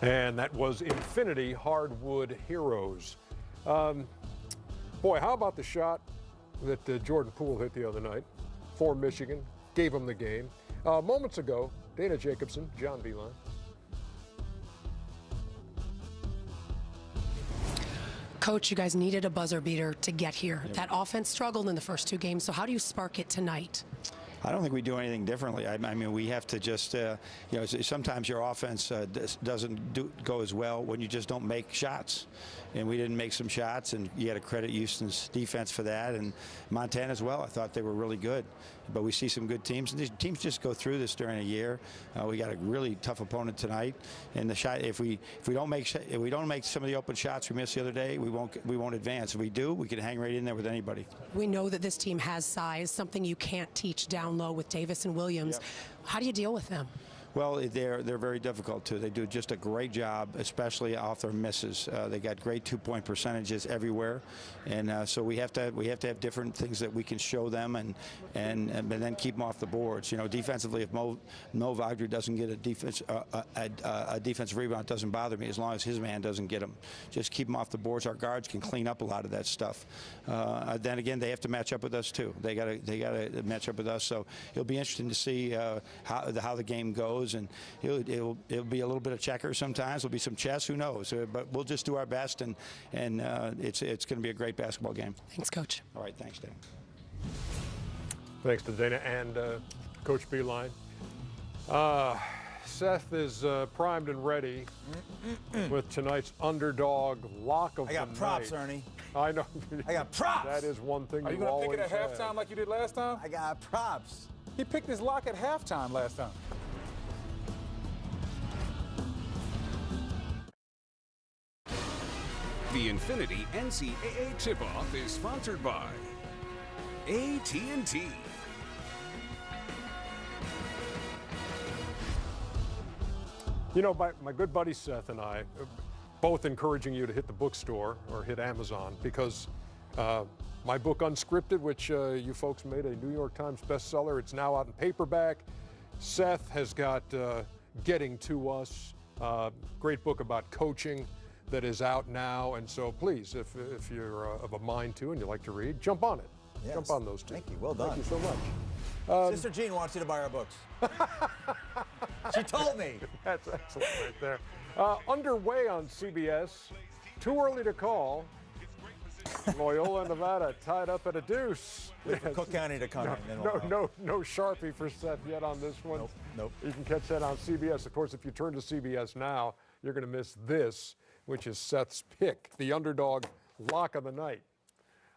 And that was Infinity Hardwood Heroes. Boy, how about the shot that Jordan Poole hit the other night for Michigan? Gave him the game. Moments ago, Dana Jacobson, John Beilein. Coach, you guys needed a buzzer beater to get here. Yep. That offense struggled in the first 2 games, so how do you spark it tonight? I don't think we do anything differently. I mean, we have to just, sometimes your offense doesn't go as well when you just don't make shots. And we didn't make some shots, and you got to credit Houston's defense for that, and Montana as well. I thought they were really good. But we see some good teams, and these teams just go through this during a year. We got a really tough opponent tonight, and the shot. If we don't make some of the open shots we missed the other day, we won't advance. If we do, we can hang right in there with anybody. We know that this team has size, something you can't teach down low with Davis and Williams. Yep. How do you deal with them? Well, they're very difficult too. They do just a great job, especially off their misses. They got great 2-point percentages everywhere, and so we have to have different things that we can show them, and then keep them off the boards. You know, defensively, if Mo Wagner doesn't get a defensive rebound, it doesn't bother me as long as his man doesn't get them. Just keep them off the boards. Our guards can clean up a lot of that stuff. Then again, they have to match up with us too. They got to match up with us. So it'll be interesting to see how the game goes. And it'll be a little bit of checker sometimes. There'll be some chess. Who knows? But we'll just do our best, and it's going to be a great basketball game. Thanks, Coach. All right, thanks, Dana. Thanks to Dana and Coach Beilein. Seth is primed and ready with tonight's underdog lock of the night. I got props, Ernie. I know. I got props. That is one thing Are you going to pick it at halftime like you did last time? I got props. He picked his lock at halftime last time. The Infinity NCAA Tip-Off is sponsored by AT&T. You know, my good buddy Seth and I, both encouraging you to hit the bookstore or hit Amazon, because my book Unscripted, which you folks made a New York Times bestseller, it's now out in paperback. Seth has got Getting to Us, great book about coaching that is out now. And so please, if you're of a mind to and you like to read, jump on it. Yes. Jump on those two. Thank you. Well done. Thank you so much. Sister Jean wants you to buy our books. She told me. That's excellent right there. Underway on CBS. Too early to call. Loyola, Nevada, tied up at a deuce. Wait for Cook County to come in. Then we'll no Sharpie for Seth yet on this one. Nope. You can catch that on CBS. Of course, if you turn to CBS now, you're going to miss this, which is Seth's pick, the underdog lock of the night.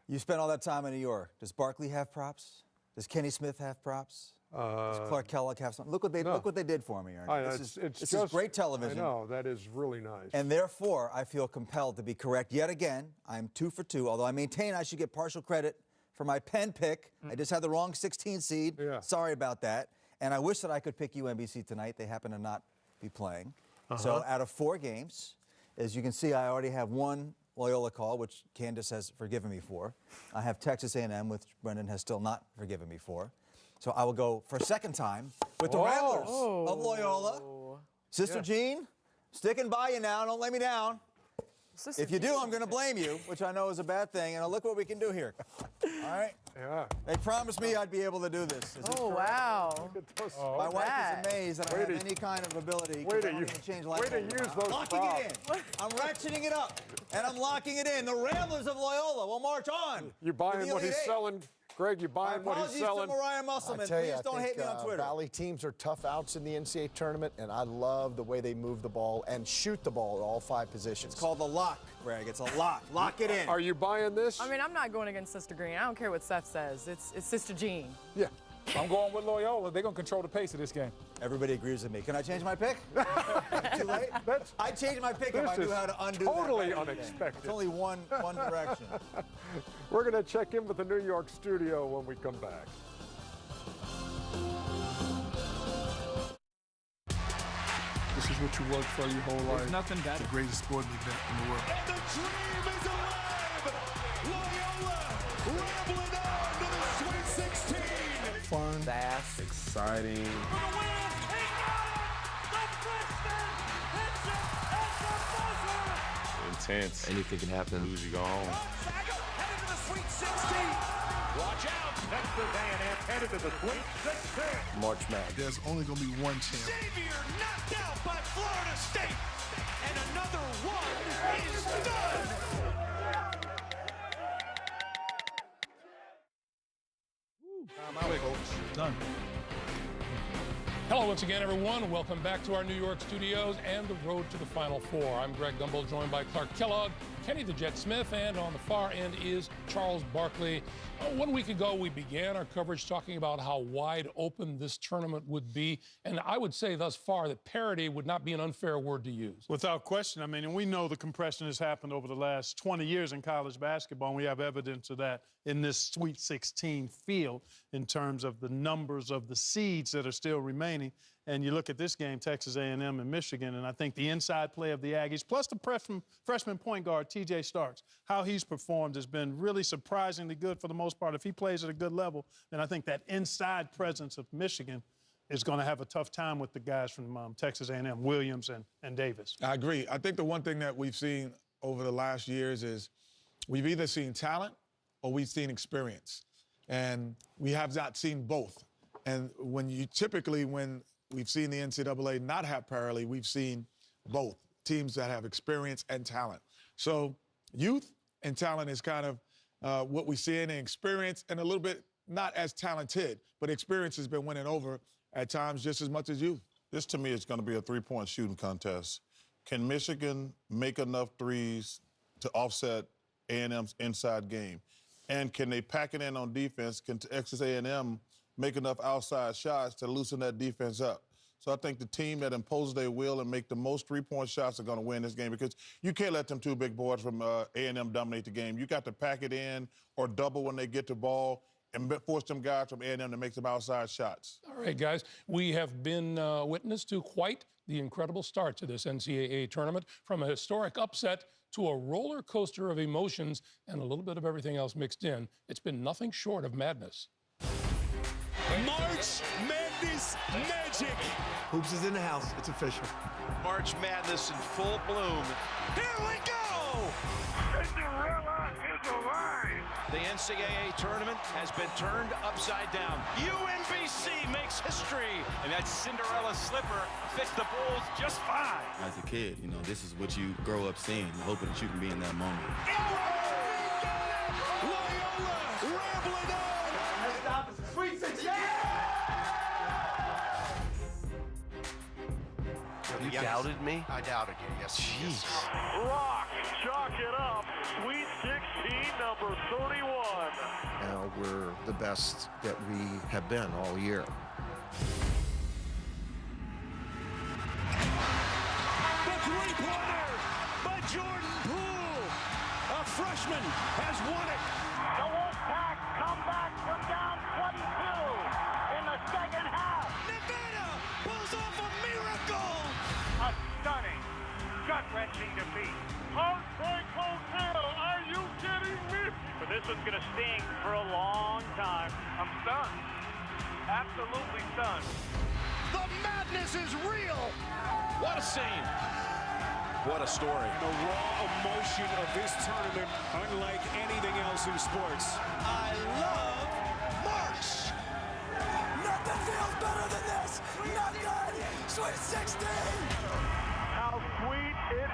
You spent all that time in New York. Does Barkley have props? Does Kenny Smith have props? Does Clark Kellogg have something? Look what they did for me, Ernie. This is great television. I know, that is really nice. And therefore, I feel compelled to be correct yet again. I'm 2 for 2, although I maintain I should get partial credit for my Penn pick. I just had the wrong 16 seed. Yeah. Sorry about that. And I wish that I could pick UMBC tonight. They happen to not be playing. So out of 4 games, as you can see, I already have 1 Loyola call, which Candace has forgiven me for. I have Texas A&M, which Brendan has still not forgiven me for. So I will go for a second time with the Ramblers of Loyola. Sister Jean, sticking by you now. Don't let me down. Sister if you do, I'm going to blame you, which I know is a bad thing. And look what we can do here. All right? Yeah. They promised me I'd be able to do this. Wow. My wife is amazed that I have any kind of ability. Way to I don't even change light bulbs. use those locking props. it in. I'm ratcheting it up, and I'm locking it in. The Ramblers of Loyola will march on. You buying what he's selling? Greg, you buying what he's selling? To Mariah Musselman. Please don't hate me on Twitter. Valley teams are tough outs in the NCAA tournament, and I love the way they move the ball and shoot the ball at all 5 positions. It's called the lock, Greg. It's a lock. Lock it in. Are you buying this? I mean, I'm not going against Sister Green. I don't care what Seth says. It's Sister Jean. Yeah. I'm going with Loyola. They're going to control the pace of this game. Everybody agrees with me. Can I change my pick? Too late? I'd change my pick if I knew how to undo totally that. Unexpected. It's only one direction. We're going to check in with the New York studio when we come back. This is what you work for your whole life. There's nothing better. It's the greatest sporting event in the world. And the dream is alive! Loyola rambling on to the Sweet 16! Fun, fast, exciting. For the win! He got it! The freshman hits it tense. Anything can happen. Lose, you go home. Gonzaga headed to the Sweet 16. Watch out. Texas A&M headed to the Sweet 16. March Madness. There's only going to be one champ. Xavier knocked out by Florida State. And another one is done. Done. Hello once again, everyone. Welcome back to our New York studios and the road to the Final Four. I'm Greg Gumbel, joined by Clark Kellogg, Kenny the Jet Smith, and on the far end is Charles Barkley. 1 week ago, we began our coverage talking about how wide open this tournament would be, and I would say thus far that parity would not be an unfair word to use. Without question. I mean, and we know the compression has happened over the last 20 years in college basketball, and we have evidence of that in this Sweet 16 field in terms of the numbers of the seeds that are still remaining. And you look at this game, Texas A&M and Michigan, and I think the inside play of the Aggies, plus the freshman point guard, T.J. Starks, how he's performed has been really surprisingly good for the most part. If he plays at a good level, then I think that inside presence of Michigan is going to have a tough time with the guys from Texas A&M, Williams and Davis. I agree. I think the one thing that we've seen over the last years is we've either seen talent or we've seen experience. And we have not seen both. And when we've seen the NCAA not have parity, we've seen both teams that have experience and talent. So youth and talent is kind of what we see in experience, and a little bit not as talented, but experience has been winning over at times just as much as youth. This, to me, is going to be a three-point shooting contest. Can Michigan make enough threes to offset A&M's inside game? And can they pack it in on defense? Can Texas A&M make enough outside shots to loosen that defense up? So I think the team that imposes their will and make the most three-point shots are going to win this game, because you can't let them two big boys from A&M dominate the game. You got to pack it in or double when they get the ball and force them guys from A&M to make some outside shots. All right, guys, we have been witness to quite the incredible start to this NCAA tournament, from a historic upset to a roller coaster of emotions and a little bit of everything else mixed in. It's been nothing short of madness. March Madness magic. Hoops is in the house. It's official. March Madness in full bloom. Here we go! Cinderella is alive. The NCAA tournament has been turned upside down. UMBC makes history. And that Cinderella slipper fits the Bulls just fine. As a kid, you know, this is what you grow up seeing, hoping that you can be in that moment. Loyola rambling on. Let's stop. It's a Sweet 16. You doubted me? I doubted you, yes. Jeez. Rock, chalk it up. Sweet 16, number 31. Now we're the best that we have been all year. The three-pointer by Jordan Poole. A freshman has won it. The Wolfpack come back from down 22 in the second half. Nevada pulls off a miracle. A stunning, gut-wrenching defeat. Heartbreak Hotel, are you kidding me? But this one's going to sting for a long time. I'm stunned. Absolutely stunned. The madness is real. What a scene. What a story. The raw emotion of this tournament, unlike anything else in sports. I love March. Nothing feels better than this. Nothing. Sweet 16. How sweet it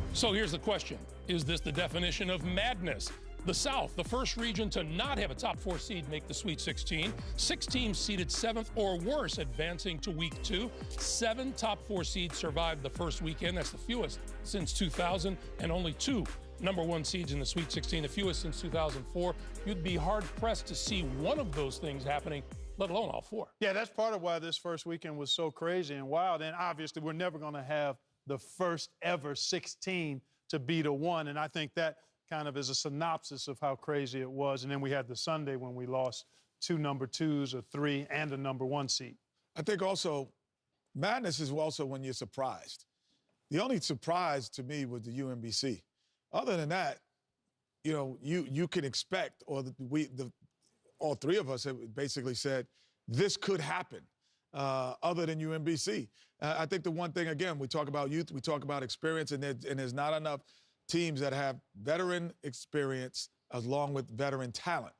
is. So here's the question. Is this the definition of madness? The South, the first region to not have a top 4 seed make the Sweet 16. 6 teams seeded 7th or worse advancing to week 2. 7 top 4 seeds survived the first weekend. That's the fewest since 2000, and only 2 number 1 seeds in the Sweet 16, the fewest since 2004. You'd be hard-pressed to see one of those things happening, let alone all 4. Yeah, that's part of why this first weekend was so crazy and wild. And obviously, we're never going to have the first ever 16 to beat a 1. And I think that kind of is a synopsis of how crazy it was. And then we had the Sunday when we lost 2 number 2s, a 3, and a number 1 seed. I think also madness is also when you're surprised. The only surprise to me was the UMBC. Other than that, you know, you can expect, or all 3 of us have basically said this could happen. Other than UMBC, I think the one thing, again, we talk about youth, we talk about experience, and there's not enough teams that have veteran experience along with veteran talent.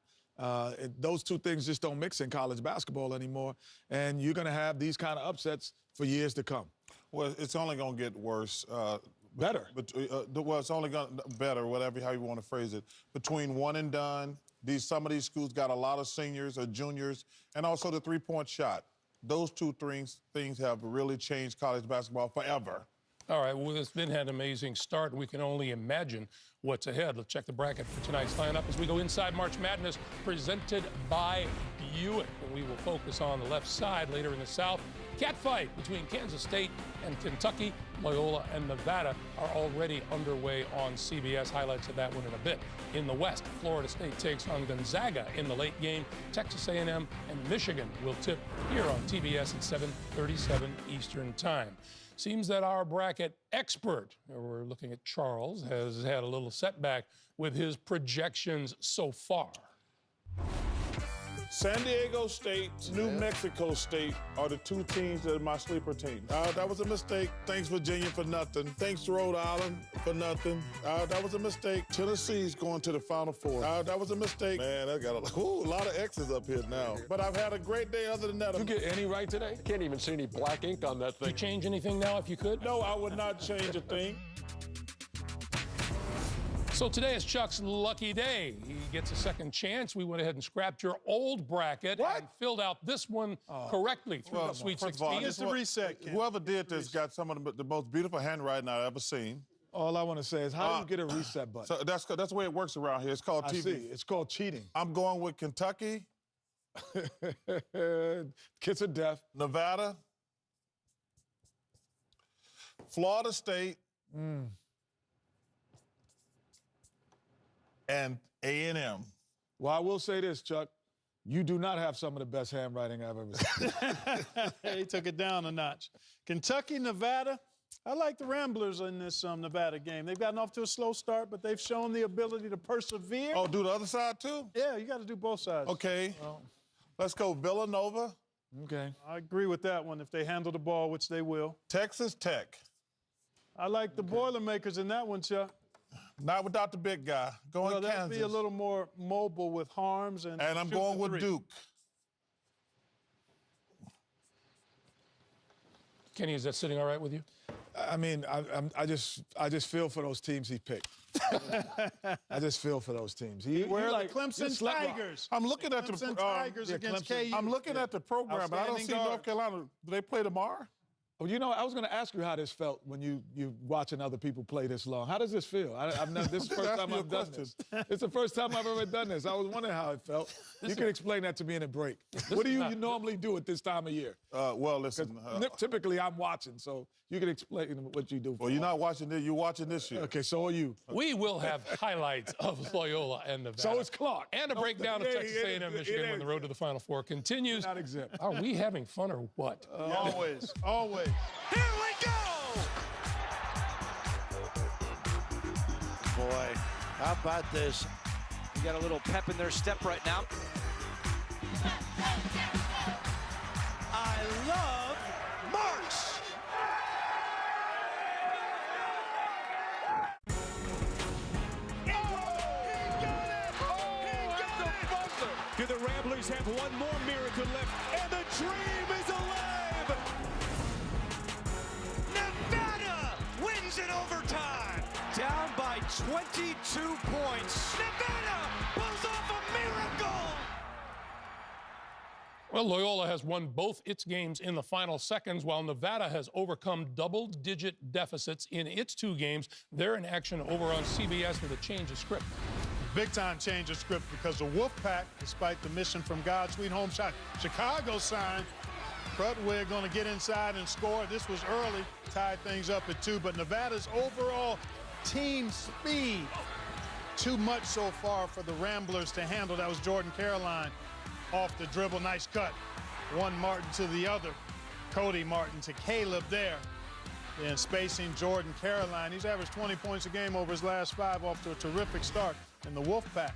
Those two things just don't mix in college basketball anymore, and you're going to have these kind of upsets for years to come. Well, it's only going to get worse. Better. Well, it's only going to better, whatever how you want to phrase it. Between one and done, some of these schools got a lot of seniors or juniors, and also the three-point shot. Those two things have really changed college basketball forever. All right, well, it's been an amazing start. We can only imagine what's ahead. Let's check the bracket for tonight's lineup as we go inside March Madness, presented by Buick. And we will focus on the left side later in the South. Catfight between Kansas State and Kentucky. Loyola and Nevada are already underway on CBS. Highlights of that one in a bit. In the West, Florida State takes on Gonzaga in the late game. Texas A&M and Michigan will tip here on TBS at 7:37 Eastern Time. Seems that our bracket expert, we're looking at Charles, has had a little setback with his projections so far. San Diego State, New Mexico State are the two teams that are my sleeper teams. That was a mistake. Thanks, Virginia, for nothing. Thanks, Rhode Island, for nothing. That was a mistake. Tennessee's going to the Final Four. That was a mistake. Man, I got a lot of X's up here now. But I've had a great day other than that. Did you get any right today? Can't even see any black ink on that thing. Would you change anything now if you could? No, I would not change a thing. So today is Chuck's lucky day. He gets a second chance. We went ahead and scrapped your old bracket and filled out this one correctly through the Sweet 16. It's a reset, Ken. Whoever did this got some of the most beautiful handwriting I've ever seen. All I want to say is, how do you get a reset button? So that's the way it works around here. It's called TV. I see. It's called cheating. I'm going with Kentucky. Kiss of death. Nevada. Florida State. And A&M. Well, I will say this, Chuck. You do not have some of the best handwriting I've ever seen. He took it down a notch. Kentucky, Nevada. I like the Ramblers in this Nevada game. They've gotten off to a slow start, but they've shown the ability to persevere. Oh, do the other side too? Yeah, you got to do both sides. Okay. Let's go Villanova. Okay. I agree with that one if they handle the ball, which they will. Texas Tech. I like the Boilermakers in that one, Chuck. Not without the big guy. Going Kansas. They'll be a little more mobile with Harms and I'm going with Duke. Kenny, is that sitting all right with you? I mean, I just feel for those teams he picked. I just feel for those teams. Where are the Clemson Tigers? I'm looking at the Tigers against KU. I'm looking at the program, but I don't see North Carolina. Do they play tomorrow? Well, you know, I was going to ask you how this felt when you watching other people play this long. How does this feel? This is the first time I've done this. It's the first time I've ever done this. I was wondering how it felt. You can explain that to me in a break. What do you normally do at this time of year? Well, listen. Typically, I'm watching, so you can explain what you do. Well, you're not watching this. You're watching this year. Okay, so are you. We will have highlights of Loyola and Nevada. So is Clark. And a breakdown of Texas A&M Michigan when the road to the Final Four continues. Not exempt. Are we having fun or what? Always, always. Here we go! Boy, how about this? You got a little pep in their step right now. I love Marks. Do the Ramblers have one more miracle left? And the dream is alive! Nevada wins in overtime! Down by 22 points. Nevada pulls off a miracle! Well, Loyola has won both its games in the final seconds, while Nevada has overcome double-digit deficits in its two games. They're in action over on CBS with a change of script. Big-time change of script because the Wolfpack, despite the mission from God's Sweet Home Chicago sign, Krutwig going to get inside and score. This was early, tied things up at 2, but Nevada's overall team speed, too much so far for the Ramblers to handle. That was Jordan Caroline off the dribble. Nice cut. One Martin to the other. Cody Martin to Caleb there. And spacing Jordan Caroline. He's averaged 20 points a game over his last 5, off to a terrific start. And the Wolfpack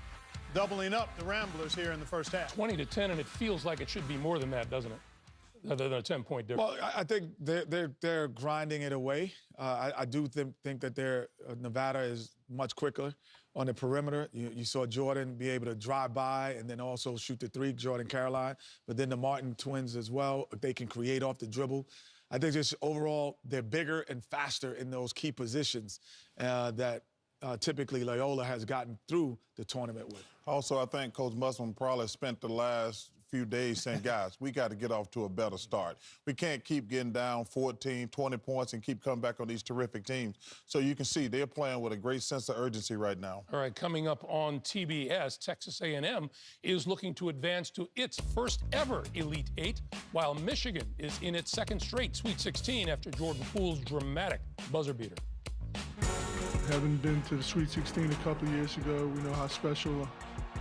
doubling up the Ramblers here in the first half. 20-10, and it feels like it should be more than that, doesn't it? other than a 10-point difference. Well, I think they're grinding it away. I do think that Nevada is much quicker on the perimeter. You saw Jordan be able to drive by and then also shoot the three, Jordan Caroline. But then the Martin twins as well, they can create off the dribble. I think just overall they're bigger and faster in those key positions that typically Loyola has gotten through the tournament with. Also, I think Coach Musselman probably spent the last few days saying, guys, we got to get off to a better start. We can't keep getting down 14, 20 points and keep coming back on these terrific teams. So you can see they're playing with a great sense of urgency right now. All right, coming up on TBS, Texas A&M is looking to advance to its first ever Elite Eight, while Michigan is in its second straight Sweet 16 after Jordan Poole's dramatic buzzer beater. Having been to the Sweet 16 a couple of years ago, we know how special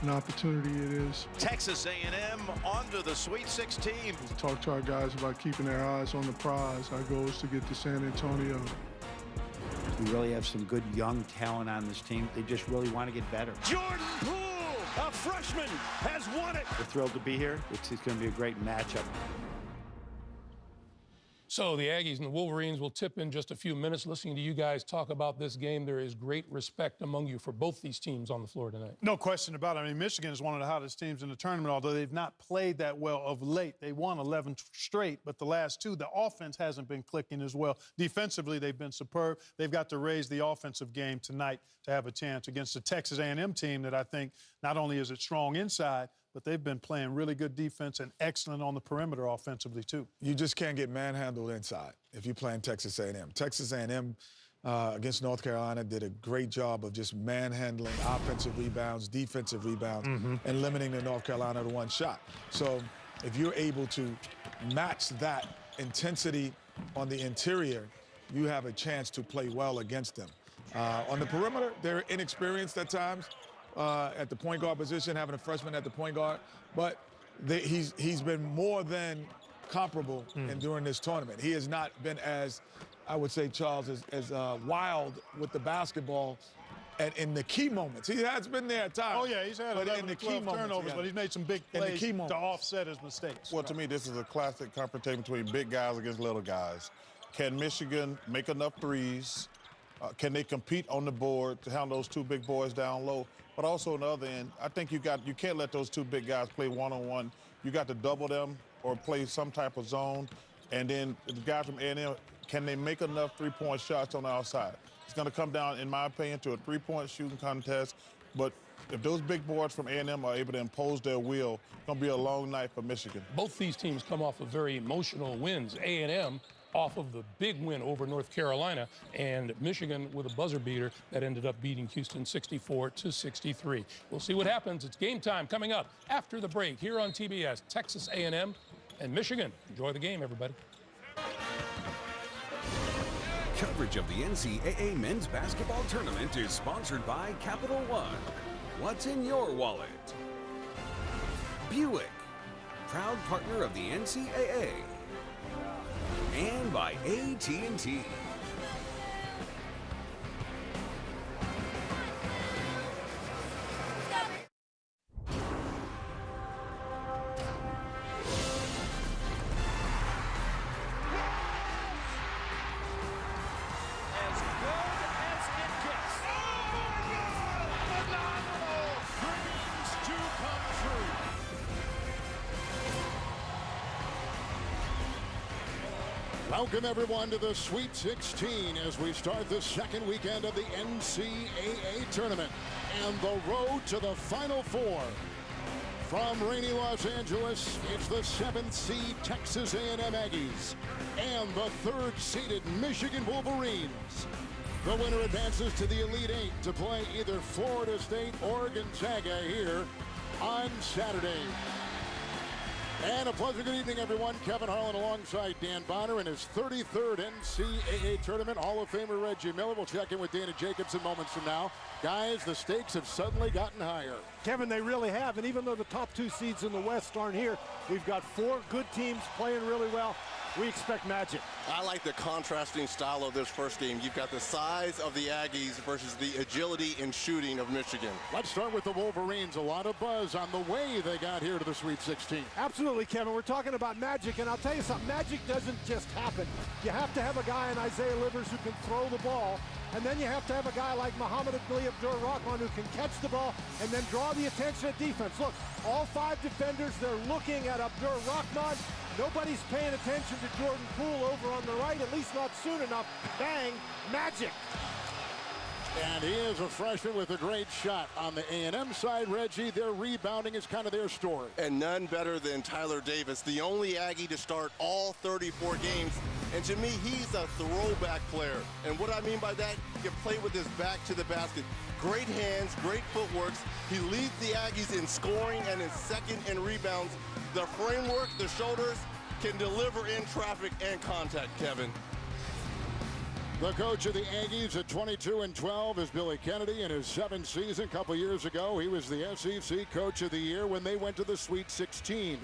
an opportunity it is. Texas A&M onto the Sweet 16. Talk to our guys about keeping their eyes on the prize. Our goal is to get to San Antonio. We really have some good young talent on this team. They just really want to get better. Jordan Poole, a freshman, has won it. We're thrilled to be here. It's going to be a great matchup. So the Aggies and the Wolverines will tip in just a few minutes. Listening to you guys talk about this game, there is great respect among you for both these teams on the floor tonight. No question about it. I mean, Michigan is one of the hottest teams in the tournament, although they've not played that well of late. They won 11 straight, but the last two, the offense hasn't been clicking as well. Defensively, they've been superb. They've got to raise the offensive game tonight to have a chance against the Texas A&M team that I think not only is it strong inside, but they've been playing really good defense and excellent on the perimeter offensively, too. You just can't get manhandled inside if you're playing Texas A&M. Texas A&M against North Carolina did a great job of just manhandling offensive rebounds, defensive rebounds, and limiting the North Carolina to one shot. So if you're able to match that intensity on the interior, you have a chance to play well against them. On the perimeter, they're inexperienced at times. At the point guard position, having a freshman at the point guard, but he's been more than comparable during this tournament. He has not been as, I would say, Charles, as wild with the basketball and in the key moments. He has been there at times. Oh, yeah, he's had 11 to 12 turnovers, but he's made some big plays to offset his mistakes. Well, to me, this is a classic confrontation between big guys against little guys. Can Michigan make enough threes? Can they compete on the board to handle those two big boys down low? But also on the other end, I think you can't let those two big guys play one-on-one. You got to double them or play some type of zone. And then the guys from A&M, can they make enough three-point shots on the outside? It's going to come down, in my opinion, to a three-point shooting contest. But if those big boys from A&M are able to impose their will, it's going to be a long night for Michigan. Both these teams come off of very emotional wins. A&M off of the big win over North Carolina, and Michigan with a buzzer beater that ended up beating Houston 64-63. We'll see what happens. It's game time coming up after the break here on TBS. Texas A&M and Michigan. Enjoy the game, everybody. Coverage of the NCAA men's basketball tournament is sponsored by Capital One. What's in your wallet? Buick, proud partner of the NCAA. And by AT&T. Welcome, everyone, to the Sweet 16 as we start the second weekend of the NCAA tournament and the road to the Final Four. From rainy Los Angeles, it's the 7th seed Texas A&M Aggies and the 3rd-seeded Michigan Wolverines. The winner advances to the Elite Eight to play either Florida State or Gonzaga here on Saturday. And a pleasant good evening, everyone. Kevin Harlan alongside Dan Bonner in his 33rd NCAA tournament. Hall of Famer Reggie Miller. We'll check in with Dana Jacobson moments from now. Guys, the stakes have suddenly gotten higher. Kevin, they really have. And even though the top two seeds in the West aren't here, we've got 4 good teams playing really well. we expect magic. I like the contrasting style of this first game. You've got the size of the Aggies versus the agility and shooting of Michigan. Let's start with the Wolverines. A lot of buzz on the way they got here to the Sweet 16. Absolutely, Kevin. We're talking about magic, and I'll tell you something. Magic doesn't just happen. You have to have a guy in Isaiah Livers who can throw the ball, and then you have to have a guy like Mohamed Ali Abdur-Rahman who can catch the ball and then draw the attention of defense. Look, all 5 defenders, they're looking at Abdur-Rahman. Nobody's paying attention to Jordan Poole over on the right, at least not soon enough. Bang, magic. And he is a freshman with a great shot. On the A&M side, Reggie, their rebounding is kind of their story. And none better than Tyler Davis, the only Aggie to start all 34 games. And to me, he's a throwback player. And what I mean by that, he can play with his back to the basket. Great hands, great footwork. He leads the Aggies in scoring and is second in rebounds. The framework, the shoulders, can deliver in traffic and contact, Kevin. The coach of the Aggies at 22-12 is Billy Kennedy. In his 7th season, a couple years ago, he was the SEC Coach of the Year when they went to the Sweet 16.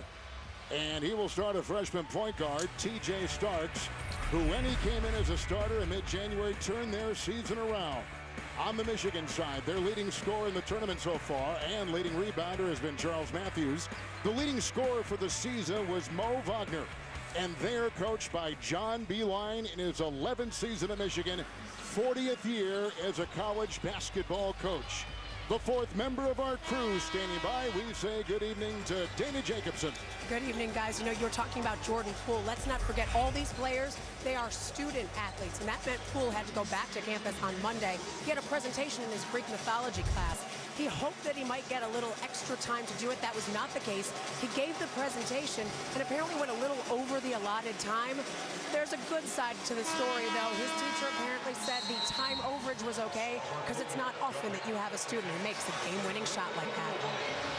And he will start a freshman point guard, T.J. Starks, who when he came in as a starter in mid-January turned their season around. On the Michigan side, their leading scorer in the tournament so far and leading rebounder has been Charles Matthews. The leading scorer for the season was Mo Wagner. And they're coached by John Beilein in his 11th season at Michigan, 40th year as a college basketball coach. The 4th member of our crew standing by, we say good evening to Dana Jacobson. Good evening, guys. You know, you're talking about Jordan Poole. Let's not forget all these players, they are student athletes, and that meant Poole had to go back to campus on Monday. He had a presentation in his Greek mythology class. He hoped that he might get a little extra time to do it. That was not the case. He gave the presentation and apparently went a little over the allotted time. There's a good side to the story, though. His teacher apparently said the time overage was okay because it's not often that you have a student who makes a game-winning shot like that.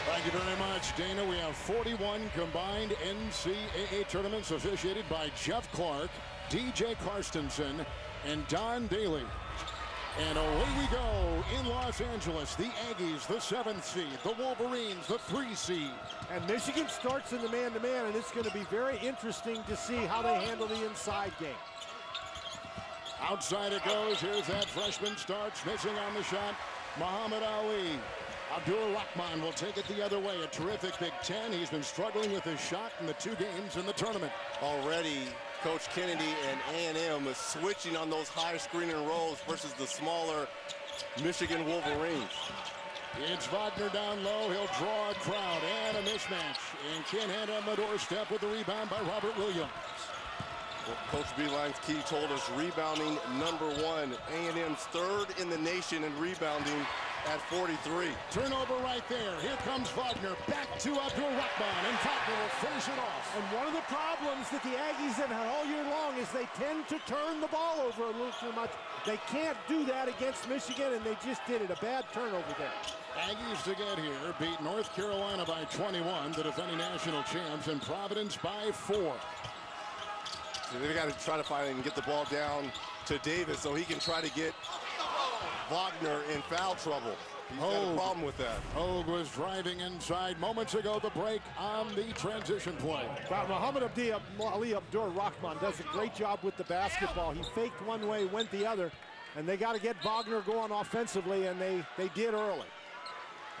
Thank you very much, Dana. We have 41 combined NCAA tournaments officiated by Jeff Clark, DJ Karstensen, and Don Daly. And away we go in Los Angeles. The Aggies, the 7th seed. The Wolverines, the 3 seed. And Michigan starts in the man-to-man, and it's going to be very interesting to see how they handle the inside game. Outside it goes. Here's that freshman Starks missing on the shot. Muhammad Ali. Abdur-Rahman will take it the other way. A terrific Big Ten. He's been struggling with his shot in the 2 games in the tournament. Already, Coach Kennedy and A&M is switching on those high screen and rolls versus the smaller Michigan Wolverines. It's Wagner down low. He'll draw a crowd and a mismatch. And Kinhead on the doorstep with the rebound by Robert Williams. Well, Coach Beilein's key told us rebounding #1. A&M's 3rd in the nation in rebounding at 43. Turnover right there. Here comes Wagner. Back to Abdur-Rahman, and Wagner will finish it off. And one of the problems that the Aggies have had all year long is they tend to turn the ball over a little too much. They can't do that against Michigan, and they just did it. A bad turnover there. Aggies to get here beat North Carolina by 21, the defending national champs, and Providence by 4. So they've got to try to find and get the ball down to Davis so he can try to get Wagner in foul trouble. He's got a problem with that. Hogue was driving inside moments ago. The break on the transition play. Well, Muhammad Ali Abdur-Rahman does a great job with the basketball. He faked one way, went the other, and they got to get Wagner going offensively, and they did early.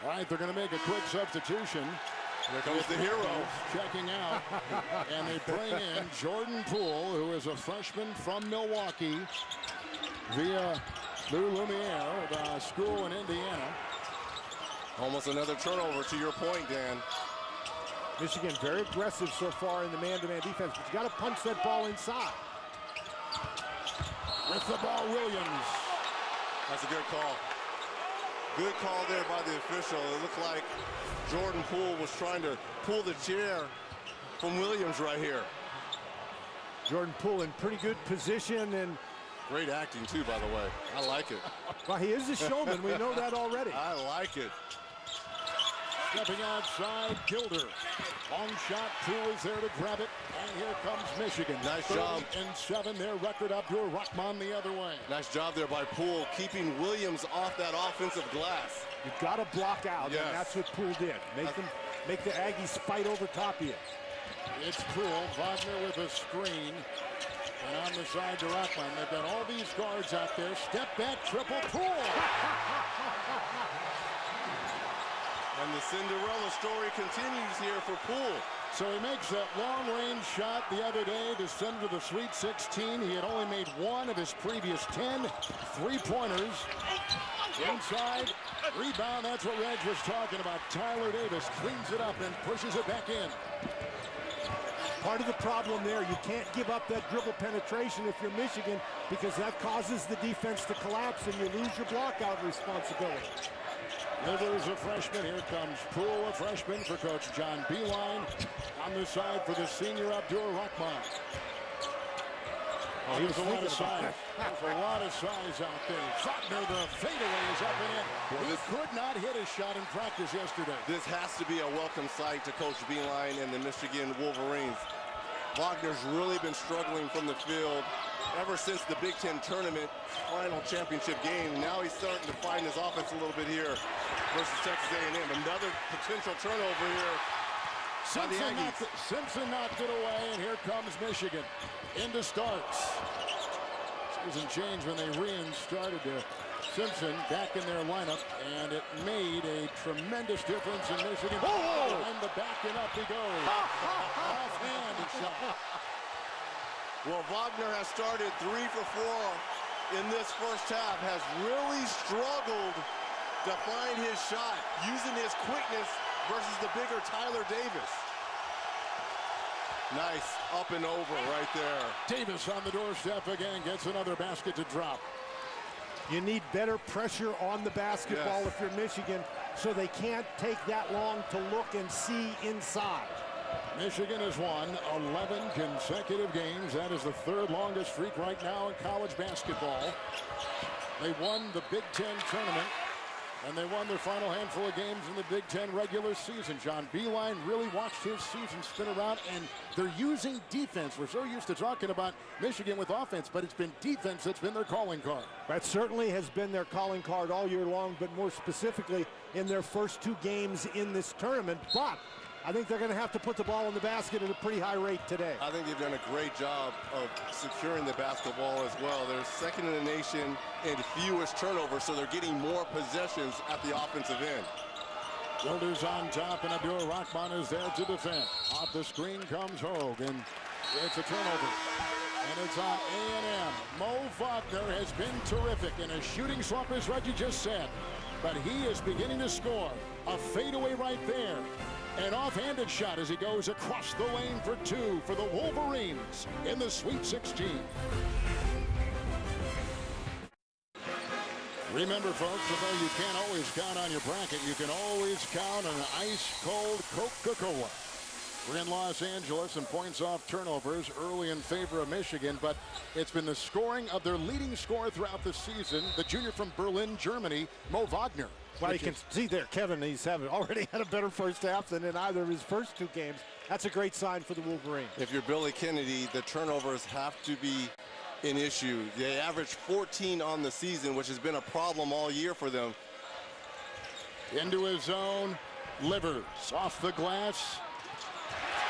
All right, they're going to make a quick substitution. There comes the hero. Checking out. And they bring in Jordan Poole, who is a freshman from Milwaukee, via Lou Lumiere, the school in Indiana. Almost another turnover, to your point, Dan. Michigan very aggressive so far in the man-to-man defense, but you got to punch that ball inside. With the ball, Williams. That's a good call. Good call there by the official. It looked like Jordan Poole was trying to pull the chair from Williams right here. Jordan Poole in pretty good position, and great acting too, by the way. I like it. Well, he is a showman. We know that already. I like it. Stepping outside, Gilder. Long shot, Poole is there to grab it, and here comes Michigan. Nice job. 3-7, their record Abdur-Rahman the other way. Nice job there by Poole, keeping Williams off that offensive glass. You've got to block out, yes. And that's what Poole did. Make the Aggies fight over top of you. It's Poole. Wagner with a screen. And on the side to Rockman. They've got all these guards out there. Step back, triple Poole. And the Cinderella story continues here for Poole. So he makes that long-range shot the other day to send to the Sweet 16. He had only made one of his previous 10 three-pointers. Inside, rebound, that's what Reg was talking about. Tyler Davis cleans it up and pushes it back in. Part of the problem there, you can't give up that dribble penetration if you're Michigan, because that causes the defense to collapse and you lose your block-out responsibility. Livers a freshman. Here comes Poole, a freshman for Coach John Beilein. On the side for the senior Abdur Rahman. Oh, there's a lot of size. There's a lot of size out there. Wagner, the fadeaway is up and in. He could not hit a shot in practice yesterday. This has to be a welcome sight to Coach Beilein and the Michigan Wolverines. Wagner's really been struggling from the field ever since the Big Ten tournament final championship game. Now he's starting to find his offense a little bit here versus Texas A&M. Another potential turnover here. Simpson knocked it away, and here comes Michigan. Into starts. Season changed when they reinstarted Simpson back in their lineup, and it made a tremendous difference in Michigan. Oh! And the back and up he goes. Offhand shot. Well, Wagner has started 3 for 4 in this first half, has really struggled to find his shot, using his quickness versus the bigger Tyler Davis. Nice up and over right there. Davis on the doorstep again, gets another basket to drop. You need better pressure on the basketball if you're Michigan, so they can't take that long to look and see inside. Michigan has won 11 consecutive games. That is the 3rd longest streak right now in college basketball. They won the Big Ten tournament, and they won their final handful of games in the Big Ten regular season. John Beilein really watched his season spin around, and they're using defense. We're so used to talking about Michigan with offense, but it's been defense that's been their calling card. That certainly has been their calling card all year long, but more specifically in their first 2 games in this tournament. But I think they're going to have to put the ball in the basket at a pretty high rate today. I think they've done a great job of securing the basketball as well. They're second in the nation in fewest turnovers, so they're getting more possessions at the offensive end. Wilders on top, and Abdur Rahman is there to defend. Off the screen comes Hogue, and it's a turnover. And it's on A&M. Mo Wagner has been terrific in a shooting slump, as Reggie just said. But he is beginning to score. A fadeaway right there. An offhanded shot as he goes across the lane for 2 for the Wolverines in the Sweet 16. Remember, folks, although you can't always count on your bracket, you can always count on an ice-cold Coca-Cola. We're in Los Angeles, and points off turnovers early in favor of Michigan, but it's been the scoring of their leading scorer throughout the season, the junior from Berlin, Germany, Mo Wagner. Well, you can see there, Kevin, he's already had a better first half than in either of his first 2 games. That's a great sign for the Wolverines. If you're Billy Kennedy, the turnovers have to be an issue. They averaged 14 on the season, which has been a problem all year for them. Into his zone, Livers off the glass.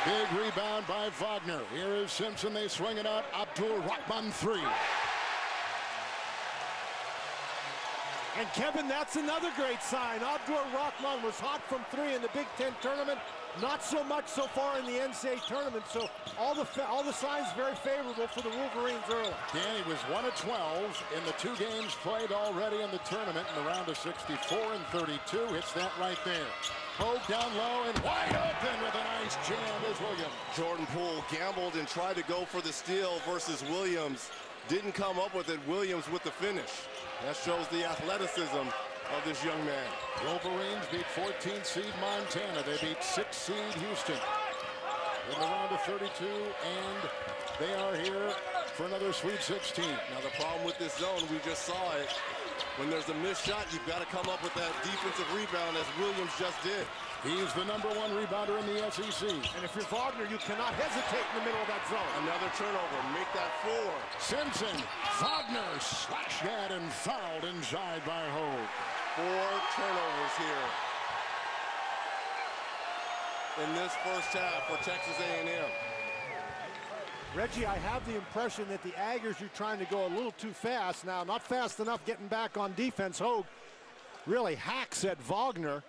Big rebound by Wagner. Here is Simpson. They swing it out. Abdur Rahman 3. And Kevin, that's another great sign. Abdur Rahman was hot from 3 in the Big Ten tournament. Not so much so far in the NCAA tournament. So all the signs very favorable for the Wolverines early. Danny was 1 of 12 in the 2 games played already in the tournament in the round of 64 and 32. Hits that right there. Hogue down low and wide open with a nice jam is Williams. Jordan Poole gambled and tried to go for the steal versus Williams. Didn't come up with it. Williams with the finish. That shows the athleticism of this young man. Wolverines beat 14th seed Montana. They beat 6th seed Houston in the round of 32, and they are here for another Sweet 16. Now the problem with this zone, we just saw it. When there's a missed shot, you've got to come up with that defensive rebound as Williams just did. He's the #1 rebounder in the SEC. And if you're Wagner, you cannot hesitate in the middle of that zone. Another turnover, make that 4. Simpson, Wagner slashed at and fouled inside by Hogue. 4 turnovers here in this first half for Texas A&M. Reggie, I have the impression that the Aggers are trying to go a little too fast. Now, not fast enough getting back on defense. Hogue really hacks at Wagner.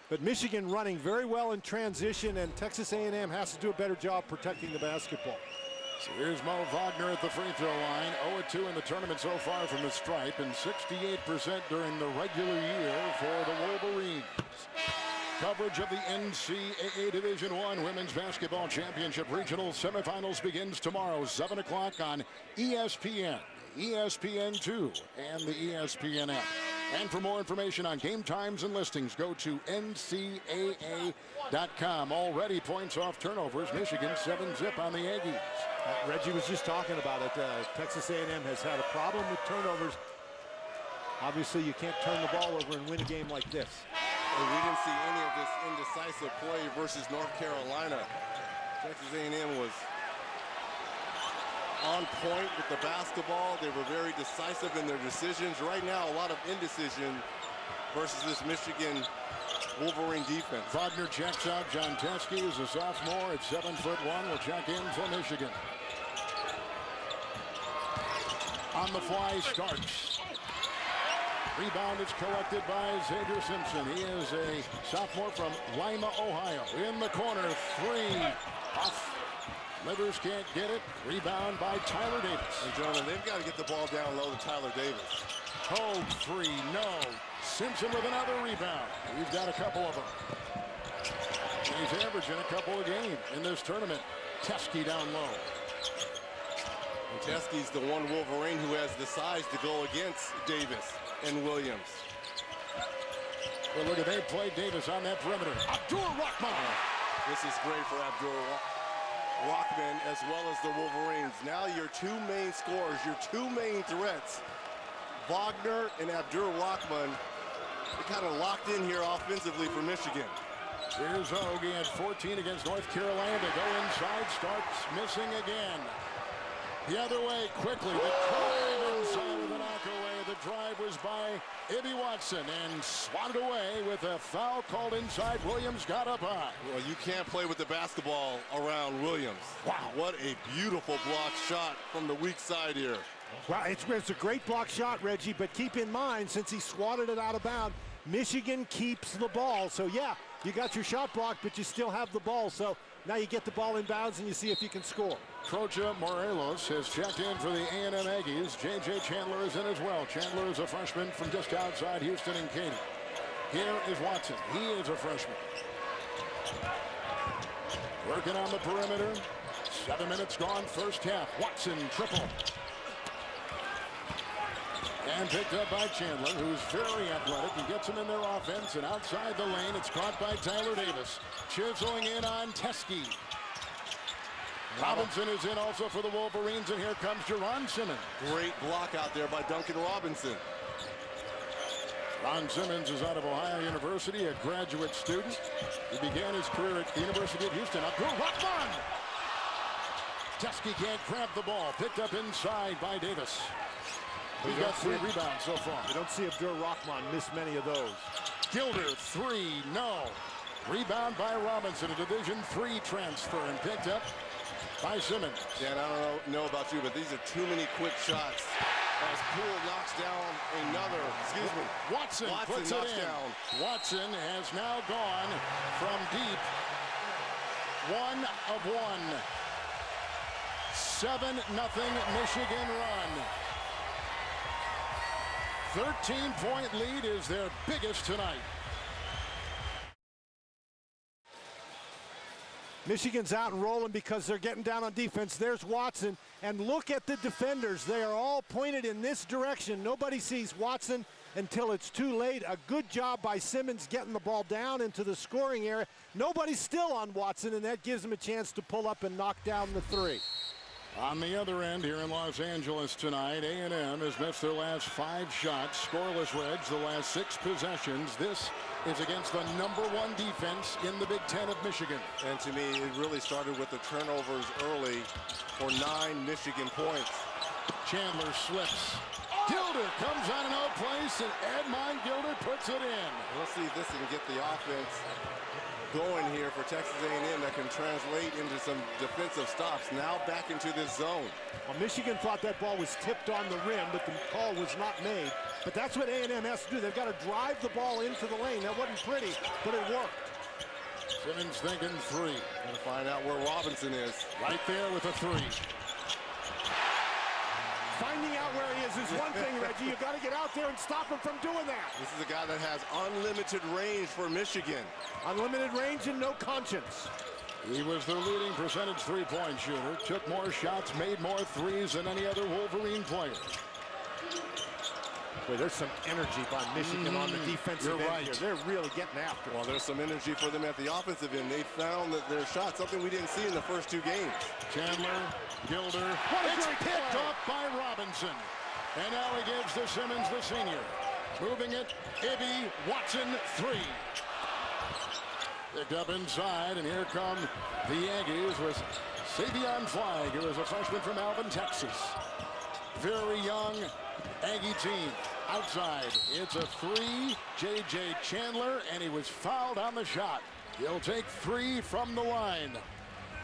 But Michigan running very well in transition, and Texas A&M has to do a better job protecting the basketball. So here's Mo Wagner at the free throw line. 0-2 in the tournament so far from the stripe, and 68% during the regular year for the Wolverines. Coverage of the NCAA Division I Women's Basketball Championship Regional Semifinals begins tomorrow, 7 o'clock on ESPN, ESPN2, and the ESPN app. And for more information on game times and listings, go to ncaa.com. Already points off turnovers. Michigan 7-zip on the Aggies. Reggie was just talking about it. Texas A&M has had a problem with turnovers. Obviously, you can't turn the ball over and win a game like this. We didn't see any of this indecisive play versus North Carolina. Texas A&M was on point with the basketball. They were very decisive in their decisions. Right now, a lot of indecision versus this Michigan Wolverine defense. Wagner checks out. John Teske is a sophomore at 7'1", will check in for Michigan. On the fly starts. Rebound is collected by Xavier Simpson. He is a sophomore from Lima, Ohio. In the corner, three. Off. Livers can't get it. Rebound by Tyler Davis. And gentlemen, they've got to get the ball down low to Tyler Davis. Hogue three, no. Simpson with another rebound. We've got a couple of them. He's averaging a couple of games in this tournament. Teske down low. And Teske's the one Wolverine who has the size to go against Davis and Williams. Well, look at they play Davis on that perimeter. Abdur-Rahkman. This is great for Abdur-Rahkman as well as the Wolverines. Now your two main scorers, your two main threats, Wagner and Abdur-Rahkman, they kind of locked in here offensively for Michigan. Here's Hogue at 14 against North Carolina. They go inside, starts missing again. The other way quickly. The drive inside with a knockaway. The drive was by Ibi Watson and swatted away with a foul called inside. Williams got up high. Well, you can't play with the basketball around Williams. Wow. What a beautiful block shot from the weak side here. Well, it's a great block shot, Reggie, but keep in mind, since he swatted it out of bounds, Michigan keeps the ball. So, yeah, you got your shot blocked, but you still have the ball. So now you get the ball in bounds and you see if you can score. Troja Morelos has checked in for the A&M Aggies. J.J. Chandler is in as well. Chandler is a freshman from just outside Houston and Katy. Here is Watson. He is a freshman. Working on the perimeter. 7 minutes gone, first half. Watson triple. And picked up by Chandler, who's very athletic. He gets him in their offense, and outside the lane, it's caught by Tyler Davis. Chiseling in on Teske. Robinson is in also for the Wolverines, and here comes Jerron Simmons. Great block out there by Duncan Robinson. Ron Simmons is out of Ohio University, a graduate student. He began his career at the University of Houston. Abdur-Rahkman! Teske can't grab the ball. Picked up inside by Davis. He's got 3 rebounds so far. You don't see Abdur-Rahkman miss many of those. Gilder, 3, no. Rebound by Robinson, a Division III transfer, and picked up by Simmons. Dan, I don't know about you, but these are too many quick shots. As Poole knocks down another, Watson puts it in. Down. Watson has now gone from deep. 1 of 1. 7-0 Michigan run. 13-point lead is their biggest tonight. Michigan's out and rolling because they're getting down on defense. There's Watson, and look at the defenders. They are all pointed in this direction. Nobody sees Watson until it's too late. A good job by Simmons getting the ball down into the scoring area. Nobody's still on Watson, and that gives him a chance to pull up and knock down the 3. On the other end here in Los Angeles tonight, A&M has missed their last 5 shots. Scoreless Reds the last 6 possessions. This is against the #1 defense in the Big Ten of Michigan. And to me, it really started with the turnovers early for 9 Michigan points. Chandler slips. Gilder comes out of no place, and Edmond Gilder puts it in. We'll see if this can get the offense going here for Texas A&M that can translate into some defensive stops. Now back into this zone. Well, Michigan thought that ball was tipped on the rim, but the call was not made. But that's what A&M has to do. They've got to drive the ball into the lane. That wasn't pretty, but it worked. Simmons thinking three. Gonna find out where Robinson is. Right there with a three. Finding out where he is one thing, Reggie. You've got to get out there and stop him from doing that. This is a guy that has unlimited range for Michigan. Unlimited range and no conscience. He was their leading percentage three-point shooter. Took more shots, made more threes than any other Wolverine player. Boy, there's some energy by Michigan on the defensive end here. They're really getting after it. Well, there's some energy for them at the offensive end. They found that their shot, something we didn't see in the first two games. Chandler, Gilder. It's picked up by Robinson. And now he gives to Simmons, the senior. Moving it, Ibi, Watson, three. Picked up inside, and here come the Aggies with Savion Flagg, who is a freshman from Alvin, Texas. Very young Aggie team. Outside, it's a three. J.J. Chandler, and he was fouled on the shot. He'll take three from the line.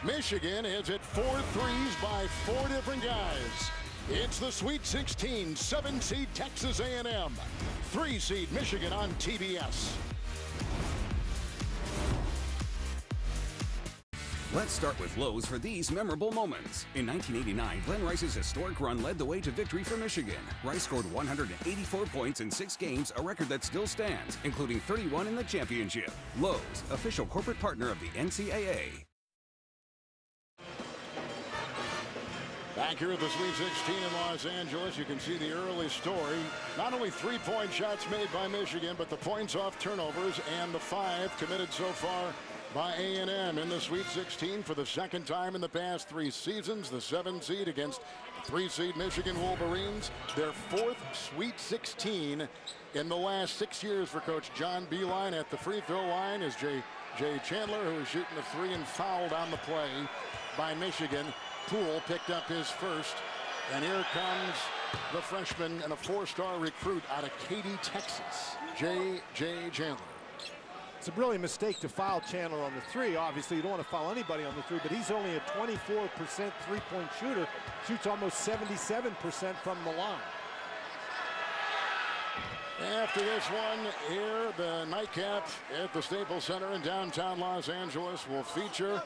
Michigan has hit 4 threes by 4 different guys. It's the Sweet 16, 7-seed Texas A&M. 3-seed Michigan on TBS. Let's start with Lowe's for these memorable moments. In 1989, Glenn Rice's historic run led the way to victory for Michigan. Rice scored 184 points in 6 games, a record that still stands, including 31 in the championship. Lowe's, official corporate partner of the NCAA. Back here at the Sweet 16 in Los Angeles, you can see the early story. Not only 3-point shots made by Michigan, but the points off turnovers and the 5 committed so far by A&M in the Sweet 16 for the second time in the past 3 seasons. The 7-seed against 3-seed Michigan Wolverines. Their 4th Sweet 16 in the last 6 years for Coach John Beilein. At the free throw line is J.J. Chandler, who is shooting the 3 and fouled on the play by Michigan. Poole picked up his first. And here comes the freshman and a 4-star recruit out of Katy, Texas, J.J. Chandler. It's a really mistake to foul Chandler on the 3. Obviously, you don't want to foul anybody on the 3, but he's only a 24% three-point shooter. Shoots almost 77% from the line. After this one here, the nightcap at the Staples Center in downtown Los Angeles will feature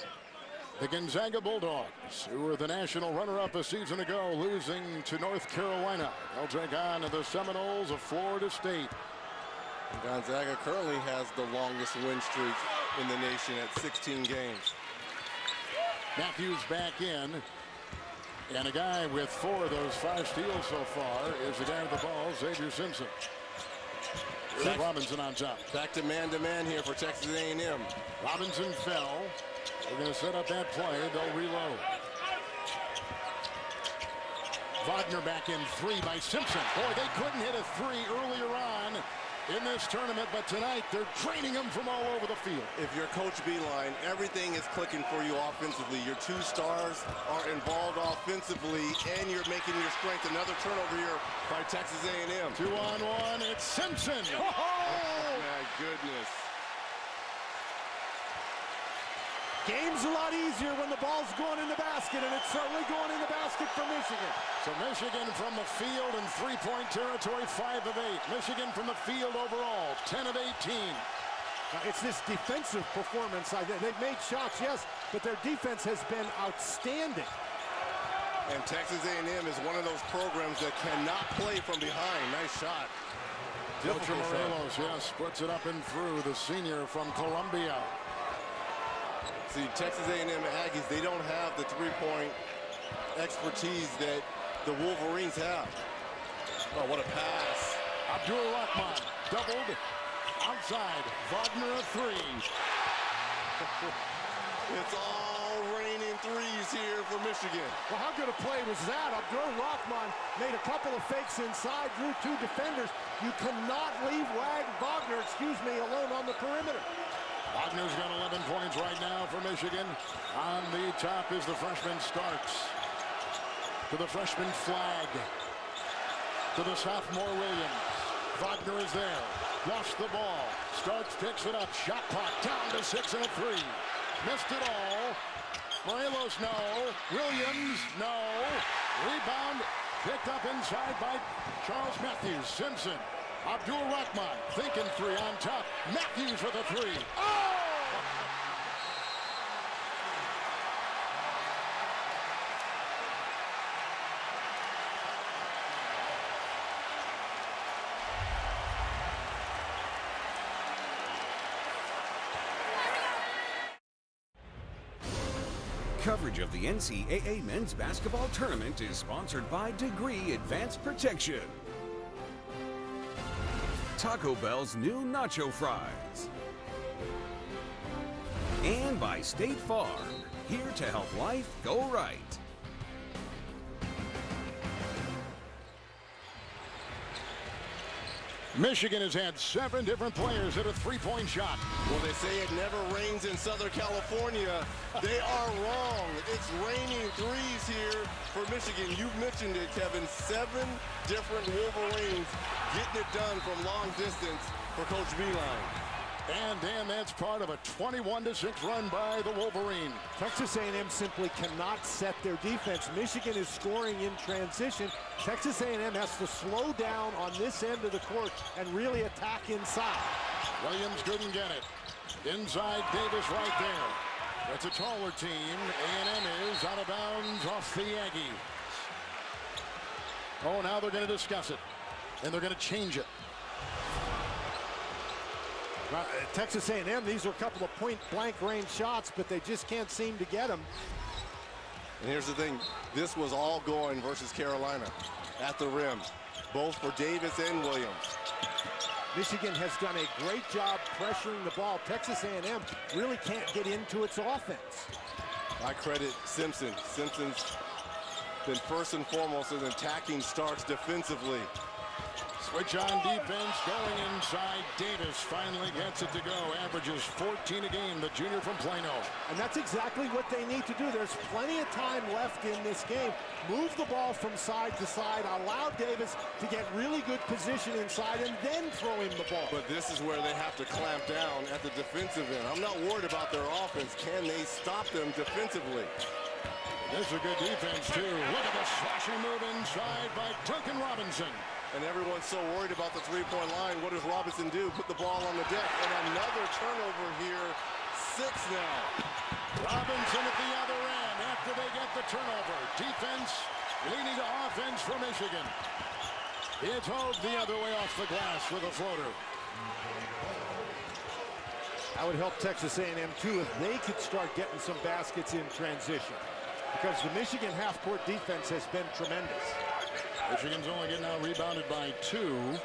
the Gonzaga Bulldogs, who were the national runner-up a season ago, losing to North Carolina. They'll take on the Seminoles of Florida State. Gonzaga currently has the longest win streak in the nation at 16 games. Matthews back in. And a guy with 4 of those 5 steals so far is the guy with the ball, Xavier Simpson. Robinson on top. Back to man here for Texas A&M. Robinson fell. They're going to set up that play. They'll reload. Wagner back in 3 by Simpson. Boy, they couldn't hit a 3 earlier on in this tournament, but tonight they're training them from all over the field. If you're Coach Beilein, everything is clicking for you offensively. Your 2 stars are involved offensively, and you're making your strength. Another turnover here by Texas A&M. 2-on-1, it's Simpson. Oh, my goodness. Game's a lot easier when the ball's going in the basket, and it's certainly going in the basket for Michigan. So Michigan from the field in 3-point territory, 5 of 8. Michigan from the field overall, 10 of 18. Now, it's this defensive performance. They've made shots, yes, but their defense has been outstanding. And Texas A&M is one of those programs that cannot play from behind. Nice shot. Dilcher Morelos, yes, puts it up and through, the senior from Columbia. See, Texas A&M Aggies, they don't have the 3-point expertise that the Wolverines have. Oh, what a pass. Abdur Rahman doubled outside. Wagner a 3. It's all raining threes here for Michigan. Well, how good a play was that? Abdur Rahman made a couple of fakes inside, drew 2 defenders. You cannot leave Wagner, alone on the perimeter. Wagner's got 11 points right now for Michigan. On the top is the freshman Starks. To the freshman Flagg. To the sophomore Williams. Wagner is there. lost the ball. Starks picks it up. Shot clock down to 6 and a 3. Missed it all. Morelos, no. Williams, no. Rebound picked up inside by Charles Matthews. Simpson. Abdul Rahman thinking 3 on top. Matthews with a 3. Oh! Coverage of the NCAA men's basketball tournament is sponsored by Degree Advanced Protection, Taco Bell's new nacho fries, and by State Farm, here to help life go right. Michigan has had 7 different players hit a three-point shot. Well, they say it never rains in Southern California. They are wrong. It's raining threes here for Michigan. You've mentioned it, Kevin. 7 different Wolverines getting it done from long distance for Coach Beilein. And Dan, that's part of a 21-6 run by the Wolverine. Texas A&M simply cannot set their defense. Michigan is scoring in transition. Texas A&M has to slow down on this end of the court and really attack inside. Williams couldn't get it. Inside, Davis right there. It's a taller team. A&M is out of bounds off the Aggies. Oh, now they're going to discuss it. And they're going to change it. Texas A&M, these are a couple of point-blank range shots, but they just can't seem to get them. And here's the thing. This was all going versus Carolina at the rim, both for Davis and Williams. Michigan has done a great job pressuring the ball. Texas A&M really can't get into its offense. I credit Simpson. Simpson's been first and foremost an attacking starts defensively. Switch on defense, going inside. Davis finally gets it to go. Averages 14 a game, the junior from Plano. And that's exactly what they need to do. There's plenty of time left in this game. Move the ball from side to side. Allow Davis to get really good position inside and then throw him the ball. But this is where they have to clamp down at the defensive end. I'm not worried about their offense. Can they stop them defensively? This is a good defense, too. Look at the slashing move inside by Duncan Robinson. And everyone's so worried about the three-point line. What does Robinson do? Put the ball on the deck. And another turnover here. 6 now. Robinson at the other end after they get the turnover. Defense leading to offense for Michigan. It's Hogue the other way off the glass with a floater. That would help Texas A&M, too, if they could start getting some baskets in transition. Because the Michigan half-court defense has been tremendous. Michigan's only getting out rebounded by 2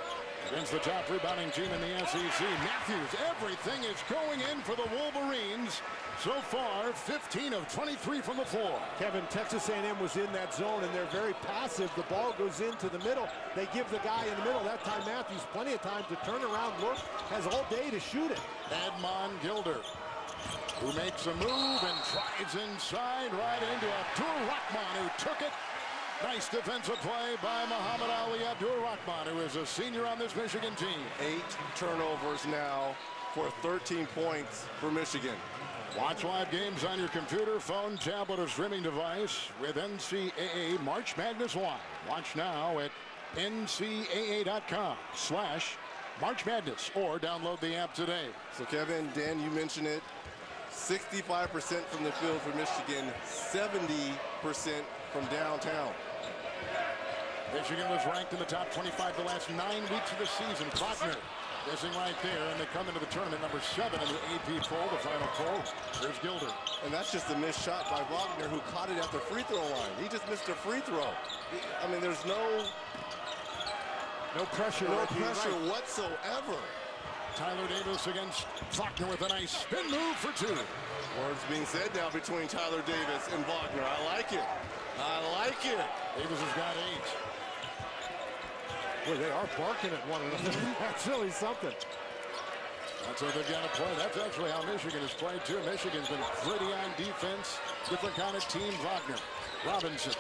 against the top rebounding team in the SEC. Matthews, everything is going in for the Wolverines. So far, 15 of 23 from the floor. Kevin, Texas A&M was in that zone, and they're very passive. The ball goes into the middle. They give the guy in the middle. That time, Matthews, plenty of time to turn around, look, has all day to shoot it. Edmond Gilder, who makes a move and tries inside right into Abdul Rahman, who took it. Nice defensive play by Muhammad Ali Abdul Rahman, who is a senior on this Michigan team. 8 turnovers now for 13 points for Michigan. Watch live games on your computer, phone, tablet, or streaming device with NCAA March Madness Live. Watch now at ncaa.com/March Madness or download the app today. So, Kevin, Dan, you mentioned it. 65% from the field for Michigan, 70% from downtown. Michigan was ranked in the top 25 the last 9 weeks of the season. Wagner missing right there, and they come into the tournament number 7 in the AP poll, the final poll. Here's Gilder. And that's just a missed shot by Wagner, who caught it at the free throw line. He just missed a free throw. I mean, there's no pressure whatsoever. Tyler Davis against Wagner with a nice spin move for 2. Words being said now between Tyler Davis and Wagner. I like it. I like it. Davis has got 8. Boy, they are barking at one another. That's really something. That's how they've got to play. That's actually how Michigan has played, too. Michigan's been gritty on defense. Different kind of team. Wagner. Robinson.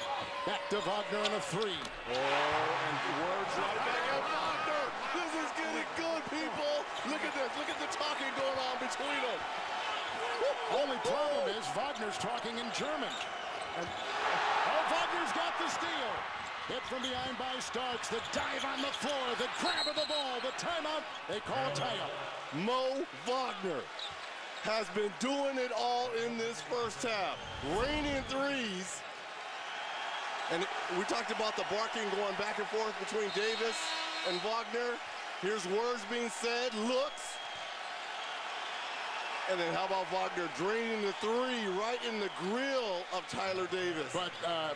Back to Wagner on a 3. Oh, and words right back at Wagner. This is getting good, people. from behind by Starks. The dive on the floor. The grab of the ball. The timeout. They call a timeout. Mo Wagner has been doing it all in this first half. Raining threes. And we talked about the barking going back and forth between Davis and Wagner. Here's words being said, looks. And then how about Wagner draining the three right in the grill of Tyler Davis. But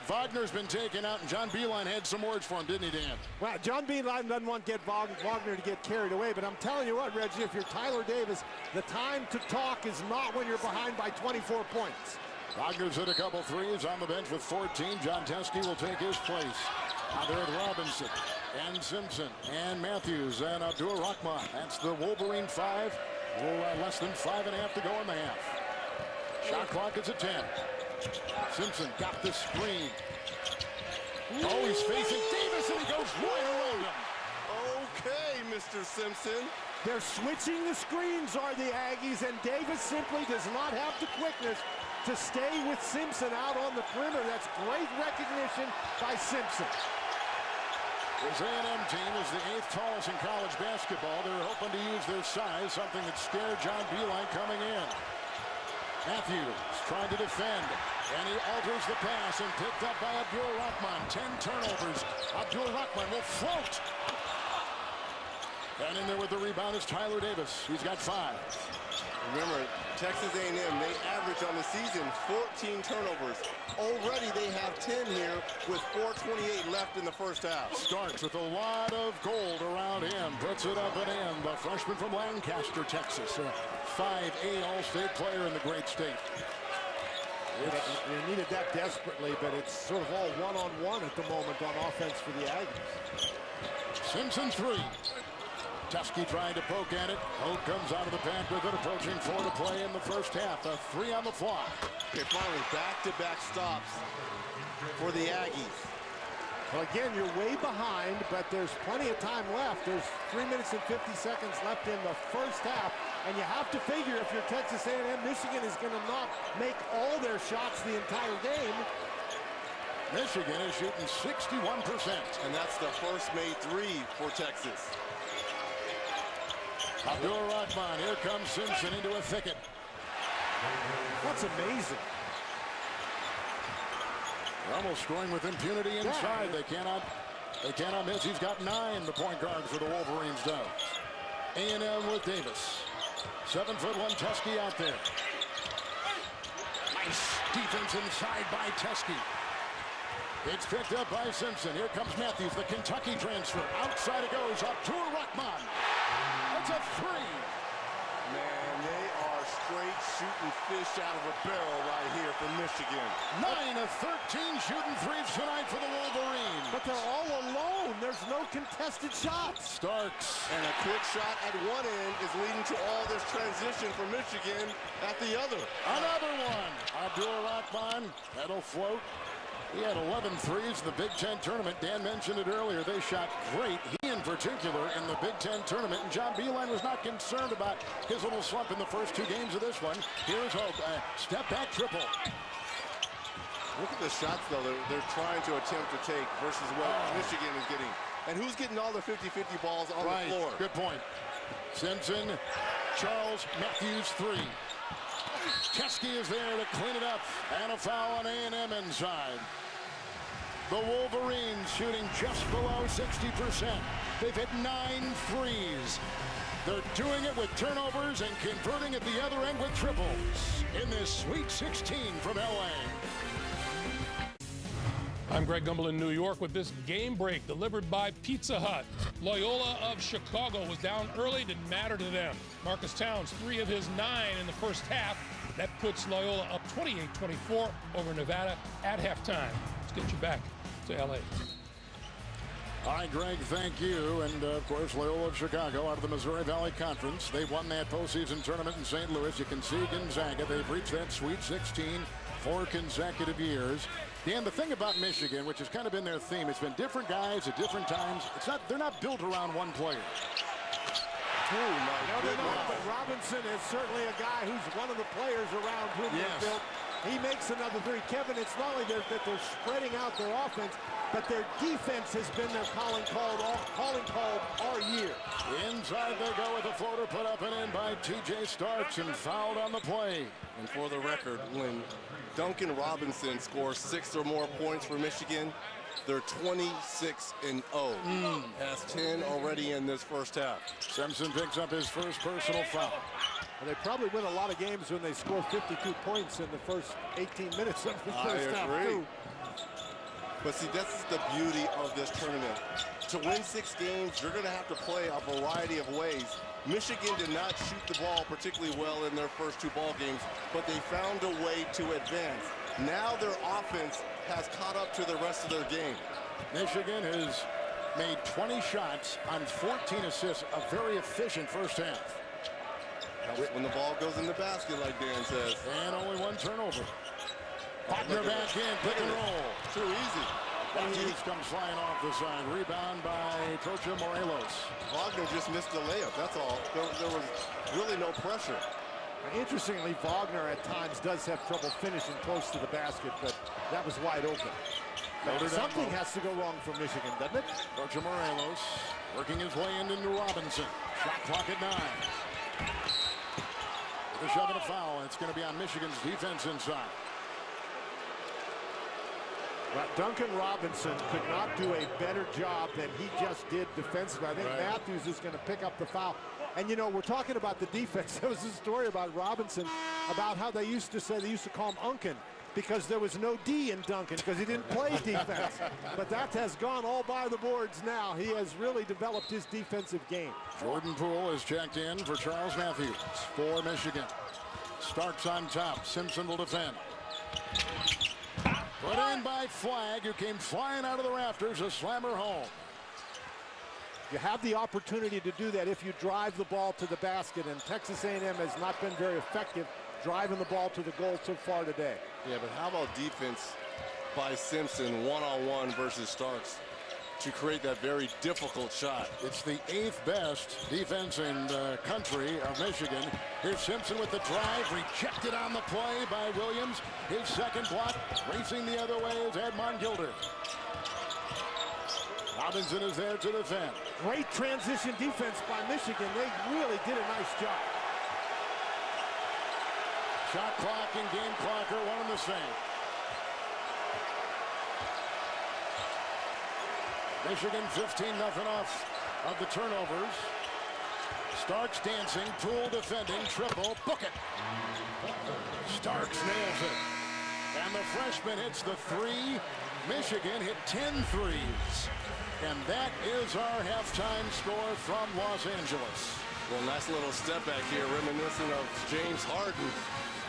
Wagner's been taken out, and John Beilein had some words for him, didn't he, Dan? Well, John Beilein doesn't want to get Wagner to get carried away, but I'm telling you what, Reggie, if you're Tyler Davis, the time to talk is not when you're behind by 24 points. Wagner's hit a couple threes on the bench with 14. John Teske will take his place. Out there with Robinson and Simpson and Matthews and Abdur Rahman. That's the Wolverine 5. A little less than 5.5 to go in the half. Shot clock is at 10. Simpson got the screen. Oh, he's facing Davis, and he goes right around him. Okay, Mr. Simpson. They're switching the screens, are the Aggies, and Davis simply does not have the quickness to stay with Simpson out on the perimeter. That's great recognition by Simpson. This A&M team is the 8th tallest in college basketball. They're hoping to use their size, something that scared John Beilein coming in. Matthews trying to defend, and he alters the pass and picked up by Abdur Rahman. 10 turnovers. Abdur Rahman will float. And in there with the rebound is Tyler Davis. He's got 5. Remember, Texas A&M, they average on the season 14 turnovers. Already they have 10 here with 4:28 left in the first half. Starks with a lot of gold around him. Puts it up and in. The freshman from Lancaster, Texas. A 5A All-State player in the great state. You needed that desperately, but it's sort of all one-on-one at the moment on offense for the Aggies. Simpson 3. Teske trying to poke at it. Holt comes out of the paint with it, approaching 4 to play in the first half. A 3 on the fly. Okay, finally, back-to-back stops for the Aggies. Well, again, you're way behind, but there's plenty of time left. There's 3 minutes and 50 seconds left in the first half, and you have to figure if you're Texas A&M, Michigan is going to not make all their shots the entire game. Michigan is shooting 61%. And that's the first made 3 for Texas. Abdur Rahman, here comes Simpson into a thicket. That's amazing. They're almost scoring with impunity inside. They cannot miss. He's got 9, the point guard for the Wolverines does. A&M with Davis. 7'1" Teske out there. Nice defense inside by Teske. It's picked up by Simpson. Here comes Matthews, the Kentucky transfer. Outside it goes, Abdur Rahman. That's a 3. Man, they are straight shooting fish out of a barrel right here from Michigan. 9 of 13 shooting threes tonight for the Wolverines. But they're all alone. There's no contested shots. Starks. And a quick shot at one end is leading to all this transition for Michigan at the other. Another one. Abdur Rahman, that'll float. He had 11 threes in the Big Ten tournament. Dan mentioned it earlier. They shot great, he in particular, in the Big Ten tournament. And John Beilein was not concerned about his little slump in the first 2 games of this one. Here's Hope. Step back triple. Look at the shots, though, they're trying to attempt to take versus what Michigan is getting. And who's getting all the 50-50 balls on the floor? Good point. Simpson, Charles, Matthews 3. Teske is there to clean it up, and a foul on A&M inside. The Wolverines shooting just below 60%. They've hit 9 threes. They're doing it with turnovers and converting at the other end with triples in this Sweet 16 from LA. I'm Greg Gumbel in New York with this game break delivered by Pizza Hut. Loyola of Chicago was down early, didn't matter to them. Marcus Towns, 3 of his 9 in the first half. That puts Loyola up 28-24 over Nevada at halftime. Let's get you back to LA. All right, Greg, thank you. And, of course, Loyola of Chicago out of the Missouri Valley Conference. They've won that postseason tournament in St. Louis. You can see Gonzaga. They've reached that Sweet 16 4 consecutive years. Dan, the thing about Michigan, which has kind of been their theme, it's been different guys at different times. They're not built around one player. No, they're not, but Robinson is certainly a guy who's one of the players around whom they're built. He makes another three. Kevin, it's not only that they're spreading out their offense, but their defense has been their calling call all year. Inside they go with a floater put up and in by T.J. Starks and fouled on the play. And for the record, when Duncan Robinson scores 6 or more points for Michigan, they're 26-0. Has 10 already in this first half. Simpson picks up his first personal foul. Well, they probably win a lot of games when they score 52 points in the first 18 minutes of the first half, too. But see, that's the beauty of this tournament. To win 6 games, you're going to have to play a variety of ways. Michigan did not shoot the ball particularly well in their first 2 ball games, but they found a way to advance. Now their offense has caught up to the rest of their game. Michigan has made 20 shots on 14 assists, a very efficient first half. Helps when the ball goes in the basket, like Dan says. And only 1 turnover. Wagner back in, pick and roll. Too easy. Matthews comes flying off the side. Rebound by Tocha Morelos. Wagner just missed the layup, that's all. There was really no pressure. Interestingly, Wagner at times does have trouble finishing close to the basket, but that was wide open. Something has to go wrong for Michigan, doesn't it? Tocha Morelos working his way into Robinson. Shot clock at 9. With a shove and a foul, and it's going to be on Michigan's defense inside. Well, Duncan Robinson could not do a better job than he just did defensively. I think Matthews is going to pick up the foul. And, you know, we're talking about the defense. There was a story about Robinson about how they used to call him Unkin because there was no D in Duncan because he didn't play defense. But that has gone all by the boards now. He has really developed his defensive game. Jordan Poole is checked in for Charles Matthews for Michigan. Starks on top. Simpson will defend. Put in by Flagg, who came flying out of the rafters to slam her home. You have the opportunity to do that if you drive the ball to the basket, and Texas A&M has not been very effective driving the ball to the goal so far today. Yeah, but how about defense by Simpson one-on-one versus Starks to create that very difficult shot? It's the 8th best defense in the country of Michigan. Here's Simpson with the drive, rejected on the play by Williams. His second block, racing the other way is Edmond Gilder. Robinson is there to defend. Great transition defense by Michigan. They really did a nice job. Shot clock and game clock are one and the same. Michigan 15-0 off of the turnovers. Starks dancing, Poole defending, triple, book it. Starks nails it. And the freshman hits the 3. Michigan hit 10 threes. And that is our halftime score from Los Angeles. Well, nice little step back here, reminiscent of James Harden.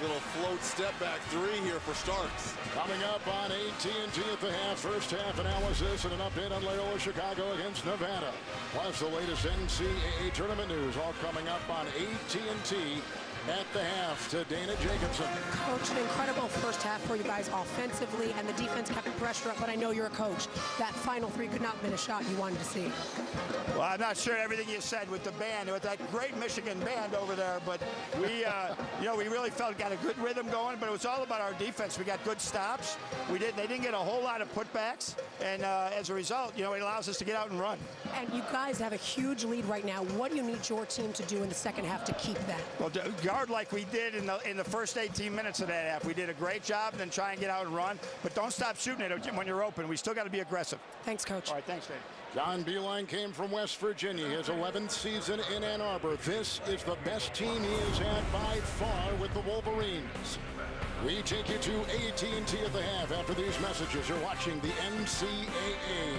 Little float step back 3 here for Starks. Coming up on AT&T at the half, first half analysis and an update on Loyola Chicago against Nevada. Plus the latest NCAA tournament news, all coming up on AT&T at the half to Dana Jacobson. Coach, an incredible first half for you guys offensively, and the defense kept the pressure up, but I know you're a coach. That final 3 could not have been a shot you wanted to see. Well, I'm not sure everything you said with the band, with that great Michigan band over there, but we, we really got a good rhythm going, but it was all about our defense. We got good stops. They didn't get a whole lot of putbacks, and as a result, it allows us to get out and run. And you guys have a huge lead right now. What do you need your team to do in the second half to keep that? Well, guard like we did in the first 18 minutes of that half. We did a great job, and then try and get out and run, but don't stop shooting it when you're open. We still got to be aggressive. Thanks, Coach. All right, thanks, Dave. John Beilein came from West Virginia, his 11th season in Ann Arbor. This is the best team he has had by far with the Wolverines. We take you to AT&T at the half after these messages. You're watching the NCAA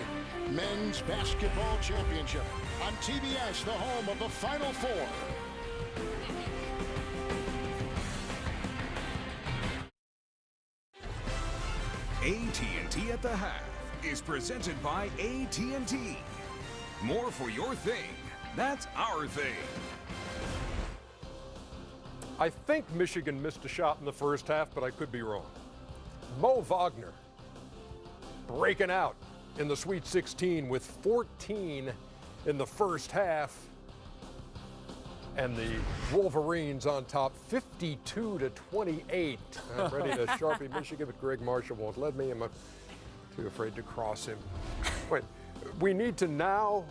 Men's Basketball Championship on TBS, the home of the Final Four. AT&T at the half is presented by AT&T. More for your thing. That's our thing. I think Michigan missed a shot in the first half, but I could be wrong. Mo Wagner breaking out in the Sweet 16 with 14 in the first half. And the Wolverines on top, 52-28. I'm ready to Sharpie Michigan, but Greg Marshall won't let me. I'm too afraid to cross him. Wait, we need to now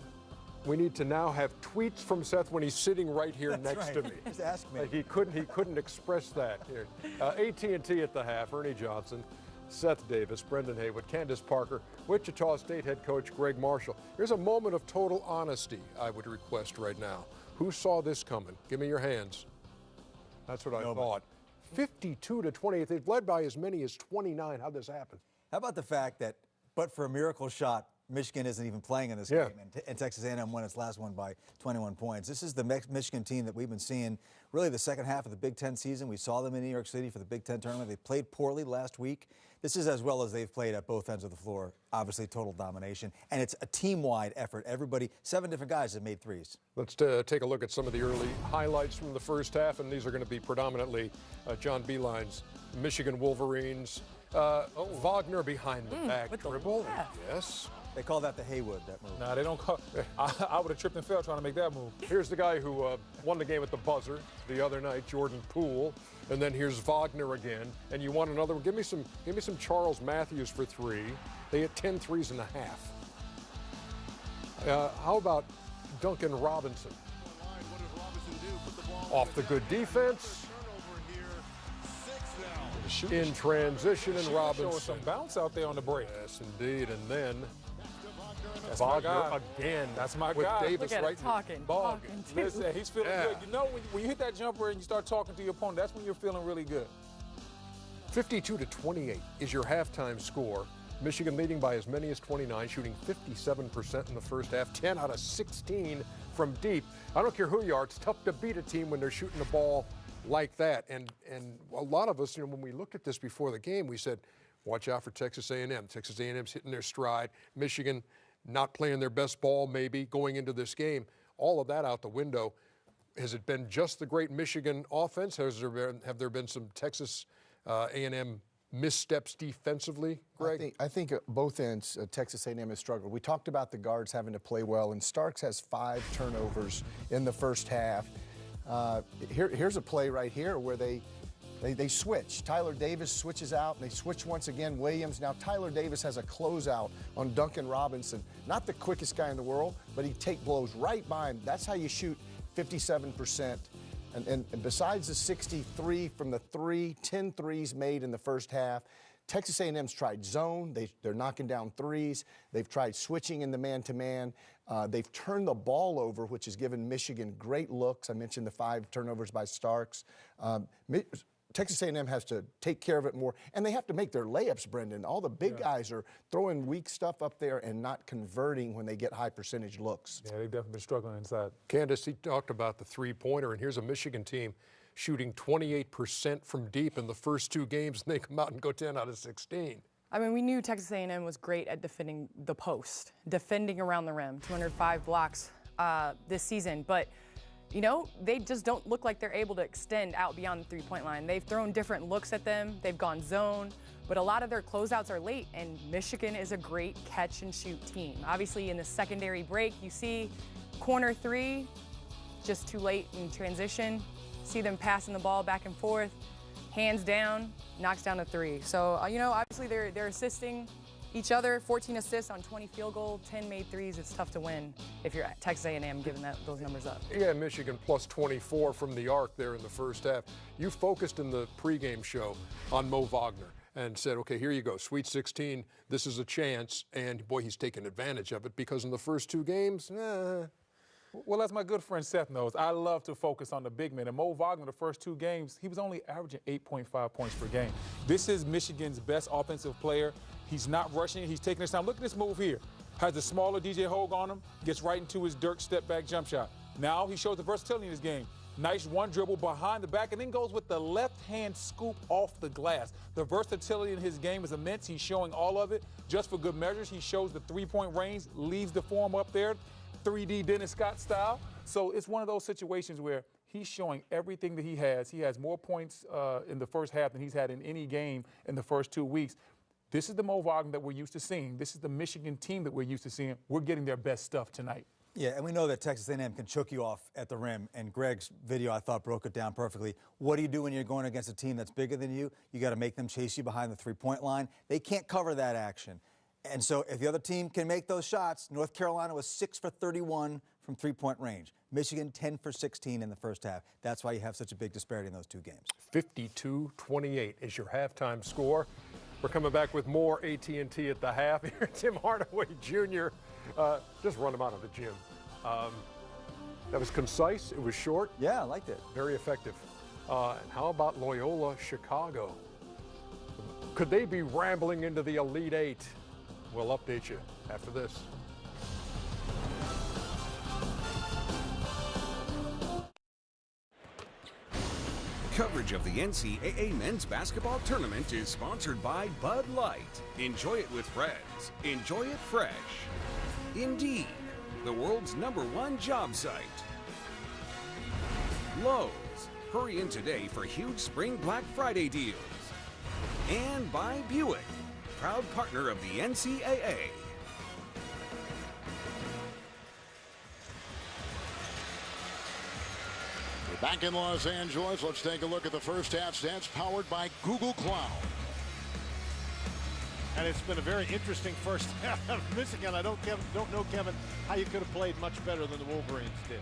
have tweets from Seth when he's sitting right here next to me. Just ask me. Like he couldn't express that here. AT&T at the half. Ernie Johnson, Seth Davis, Brendan Haywood, Candace Parker, Wichita State head coach Greg Marshall. Here's a moment of total honesty I would request right now. Who saw this coming? Give me your hands. That's what I thought. 52-28. They've led by as many as 29. How'd this happen? How about the fact that, but for a miracle shot, Michigan isn't even playing in this game, and Texas A&M won its last one by 21 points. This is the Michigan team that we've been seeing really the second half of the Big Ten season. We saw them in New York City for the Big Ten tournament. They played poorly last week. This is as well as they've played at both ends of the floor. Obviously, total domination. And it's a team-wide effort. Everybody, 7 different guys have made threes. Let's take a look at some of the early highlights from the first half, and these are going to be predominantly John Beeline's Michigan Wolverines. Wagner behind the back dribble. Yes. They call that the Haywood, that move. Nah, they don't call. I would have tripped and fell trying to make that move. Here's the guy who won the game at the buzzer the other night, Jordan Poole. And then here's Wagner again. And you want another one? Give me some Charles Matthews for 3. They hit 10 threes and a half. How about Duncan Robinson? Off the good defense. In transition, and Robinson. Showing some bounce out there on the break. Yes, indeed. And then that's Wagner again. That's my with guy. Davis Look at right talking. Listen, he's feeling good. You know, when you hit that jumper and you start talking to your opponent, that's when you're feeling really good. 52-28 is your halftime score. Michigan leading by as many as 29, shooting 57% in the first half, 10 out of 16 from deep. I don't care who you are, it's tough to beat a team when they're shooting the ball like that. And a lot of us, you know, when we looked at this before the game, we said, watch out for Texas A&M. Texas A&M's hitting their stride. Michigan not playing their best ball maybe going into this game. All of that out the window. Has it been just the great Michigan offense? Have there been some Texas A&M missteps defensively, Greg? I think at both ends, Texas A&M has struggled. We talked about the guards having to play well, and Starks has 5 turnovers in the first half. Here's a play right here where they switch. Tyler Davis switches out, and they switch once again. Williams. Now Tyler Davis has a closeout on Duncan Robinson. Not the quickest guy in the world, but he blows right by him. That's how you shoot 57%. And besides the 63 from the 10 threes made in the first half, Texas A&M's tried zone. They're knocking down threes. They've tried switching in the man-to-man. They've turned the ball over, which has given Michigan great looks. I mentioned the 5 turnovers by Starks. Texas A&M has to take care of it more, and they have to make their layups, Brendan. All the big guys are throwing weak stuff up there and not converting when they get high percentage looks. Yeah, they've definitely been struggling inside. Candace, he talked about the three-pointer, and here's a Michigan team shooting 28% from deep in the first 2 games, and they come out and go 10 out of 16. I mean, we knew Texas A&M was great at defending the post, defending around the rim, 205 blocks this season, but you know, they just don't look like they're able to extend out beyond the three-point line. They've thrown different looks at them. They've gone zone, but a lot of their closeouts are late, and Michigan is a great catch-and-shoot team. Obviously, in the secondary break, you see corner 3, just too late in transition. See them passing the ball back and forth, hands down, knocks down a 3. So, you know, obviously they're assisting each other. 14 assists on 20 field goals, 10 made threes. It's tough to win if you're at Texas A&M giving those numbers up. Yeah, Michigan plus 24 from the arc there in the first half. You focused in the pregame show on Mo Wagner and said, okay, here you go, Sweet 16, this is a chance. And boy, he's taken advantage of it because in the first 2 games, Well, as my good friend Seth knows, I love to focus on the big men. And Mo Wagner, the first 2 games, he was only averaging 8.5 points per game. This is Michigan's best offensive player. He's not rushing. He's taking his time. Look at this move here. Has the smaller DJ Hogue on him, gets right into his Dirk step-back jump shot. Now he shows the versatility in his game. Nice one dribble behind the back and then goes with the left-hand scoop off the glass. The versatility in his game is immense. He's showing all of it. Just for good measures, he shows the three-point range, leaves the form up there, 3D Dennis Scott style. So it's one of those situations where he's showing everything that he has. He has more points in the first half than he's had in any game in the first 2 weeks. This is the Mo Wagner that we're used to seeing. This is the Michigan team that we're used to seeing. We're getting their best stuff tonight. Yeah, and we know that Texas A&M can choke you off at the rim, and Greg's video, I thought, broke it down perfectly. What do you do when you're going against a team that's bigger than you? You got to make them chase you behind the three-point line. They can't cover that action. And so if the other team can make those shots, North Carolina was 6 for 31 from three-point range. Michigan, 10 for 16 in the first half. That's why you have such a big disparity in those two games. 52-28 is your halftime score. We're coming back with more AT&T at the half. Here, Tim Hardaway Jr. Just run him out of the gym. That was concise. It was short. Yeah, I liked it. Very effective. And how about Loyola Chicago? Could they be rambling into the Elite Eight? We'll update you after this. Coverage of the NCAA men's basketball tournament is sponsored by Bud Light. Enjoy it with friends. Enjoy it fresh. Indeed, the world's #1 job site. Lowe's. Hurry in today for huge spring Black Friday deals. And by Buick, proud partner of the NCAA. Back in Los Angeles, let's take a look at the first half stats powered by Google Cloud. And it's been a very interesting first half of Michigan. I don't know, Kevin, how you could have played much better than the Wolverines did.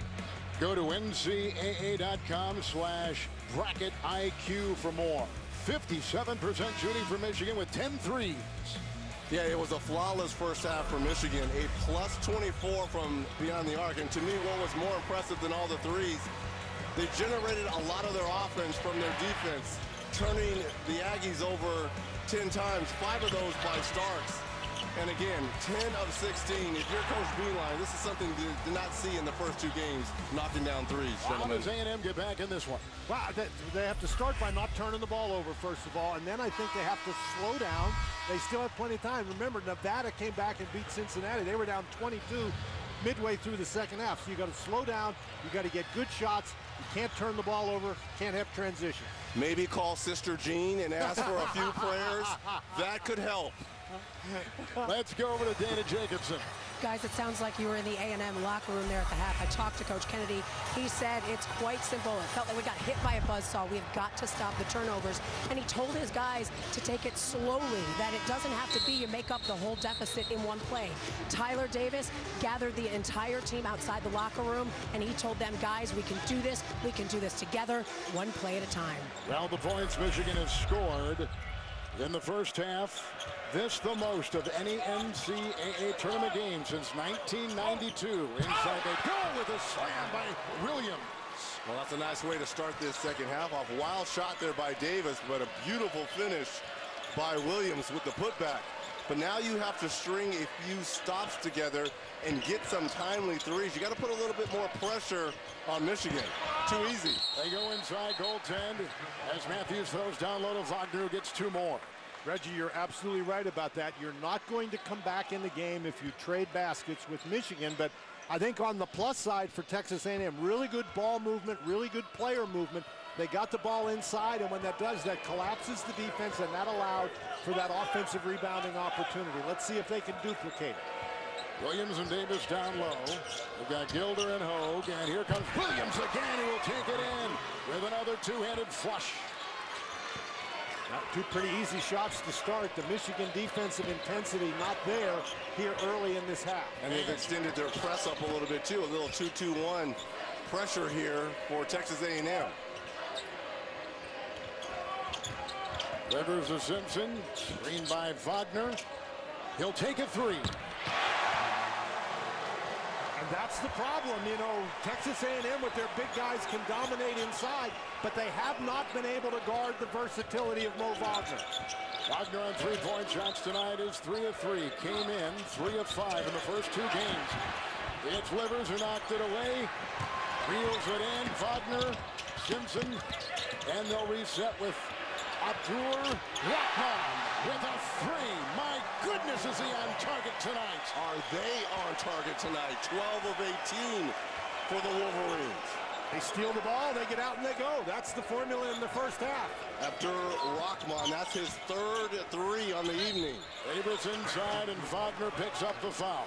Go to ncaa.com/bracketiq for more. 57% shooting for Michigan with 10 threes. Yeah, it was a flawless first half for Michigan. A +24 from beyond the arc. And to me, what was more impressive than all the threes, they generated a lot of their offense from their defense, turning the Aggies over 10 times, 5 of those by Starks. And again, 10 of 16. If you're Coach Beeline, this is something you did not see in the first 2 games, knocking down threes. How does A&M get back in this one? Well, they have to start by not turning the ball over, first of all, and then I think they have to slow down. They still have plenty of time. Remember, Nevada came back and beat Cincinnati. They were down 22 midway through the second half. So you got to slow down. You got to get good shots. You can't turn the ball over. Can't have transition. Maybe call Sister Jean and ask for a few prayers. That could help. Let's go over to Dana Jacobson. Guys, it sounds like you were in the A&M locker room there at the half. I talked to Coach Kennedy. He said it's quite simple. It felt like we got hit by a buzzsaw. We've got to stop the turnovers. And he told his guys to take it slowly, that it doesn't have to be you make up the whole deficit in one play. Tyler Davis gathered the entire team outside the locker room, and he told them, guys, we can do this. We can do this together, one play at a time. Well, the points Michigan has scored in the first half, this the most of any NCAA tournament game since 1992. Inside they go with a slam by Williams. Well, that's a nice way to start this second half off. Wild shot there by Davis, but a beautiful finish by Williams with the putback. But now you have to string a few stops together and get some timely threes. You got to put a little bit more pressure on Michigan. Too easy. They go inside goaltend as Matthews throws down low to Wagner, who gets 2 more. Reggie, you're absolutely right about that. You're not going to come back in the game if you trade baskets with Michigan, but I think on the plus side for Texas A&M, really good ball movement, really good player movement. They got the ball inside, and when that does, that collapses the defense, and that allowed for that offensive rebounding opportunity. Let's see if they can duplicate it. Williams and Davis down low. We've got Gilder and Hogue, and here comes Williams again, who will take it in with another two-handed flush. Not 2 pretty easy shots to start. The Michigan defensive intensity not there here early in this half. And they've extended their press up a little bit too. A little 2-2-1 pressure here for Texas A&M. Rivers to Simpson, screened by Wagner. He'll take a 3. And that's the problem, you know, Texas A&M with their big guys can dominate inside, but they have not been able to guard the versatility of Mo Wagner. Wagner on 3-point shots tonight is 3 of 3. Came in 3 of 5 in the first 2 games. It's Livers who knocked it away. Reels it in. Wagner, Simpson, and they'll reset with Abdur Rahman with a 3. My goodness, is he on target tonight? Are they on target tonight? 12 of 18 for the Wolverines. They steal the ball, they get out, and they go. That's the formula in the first half. Abdur Rahman, that's his 3rd 3 on the evening. Davis inside, and Wagner picks up the foul.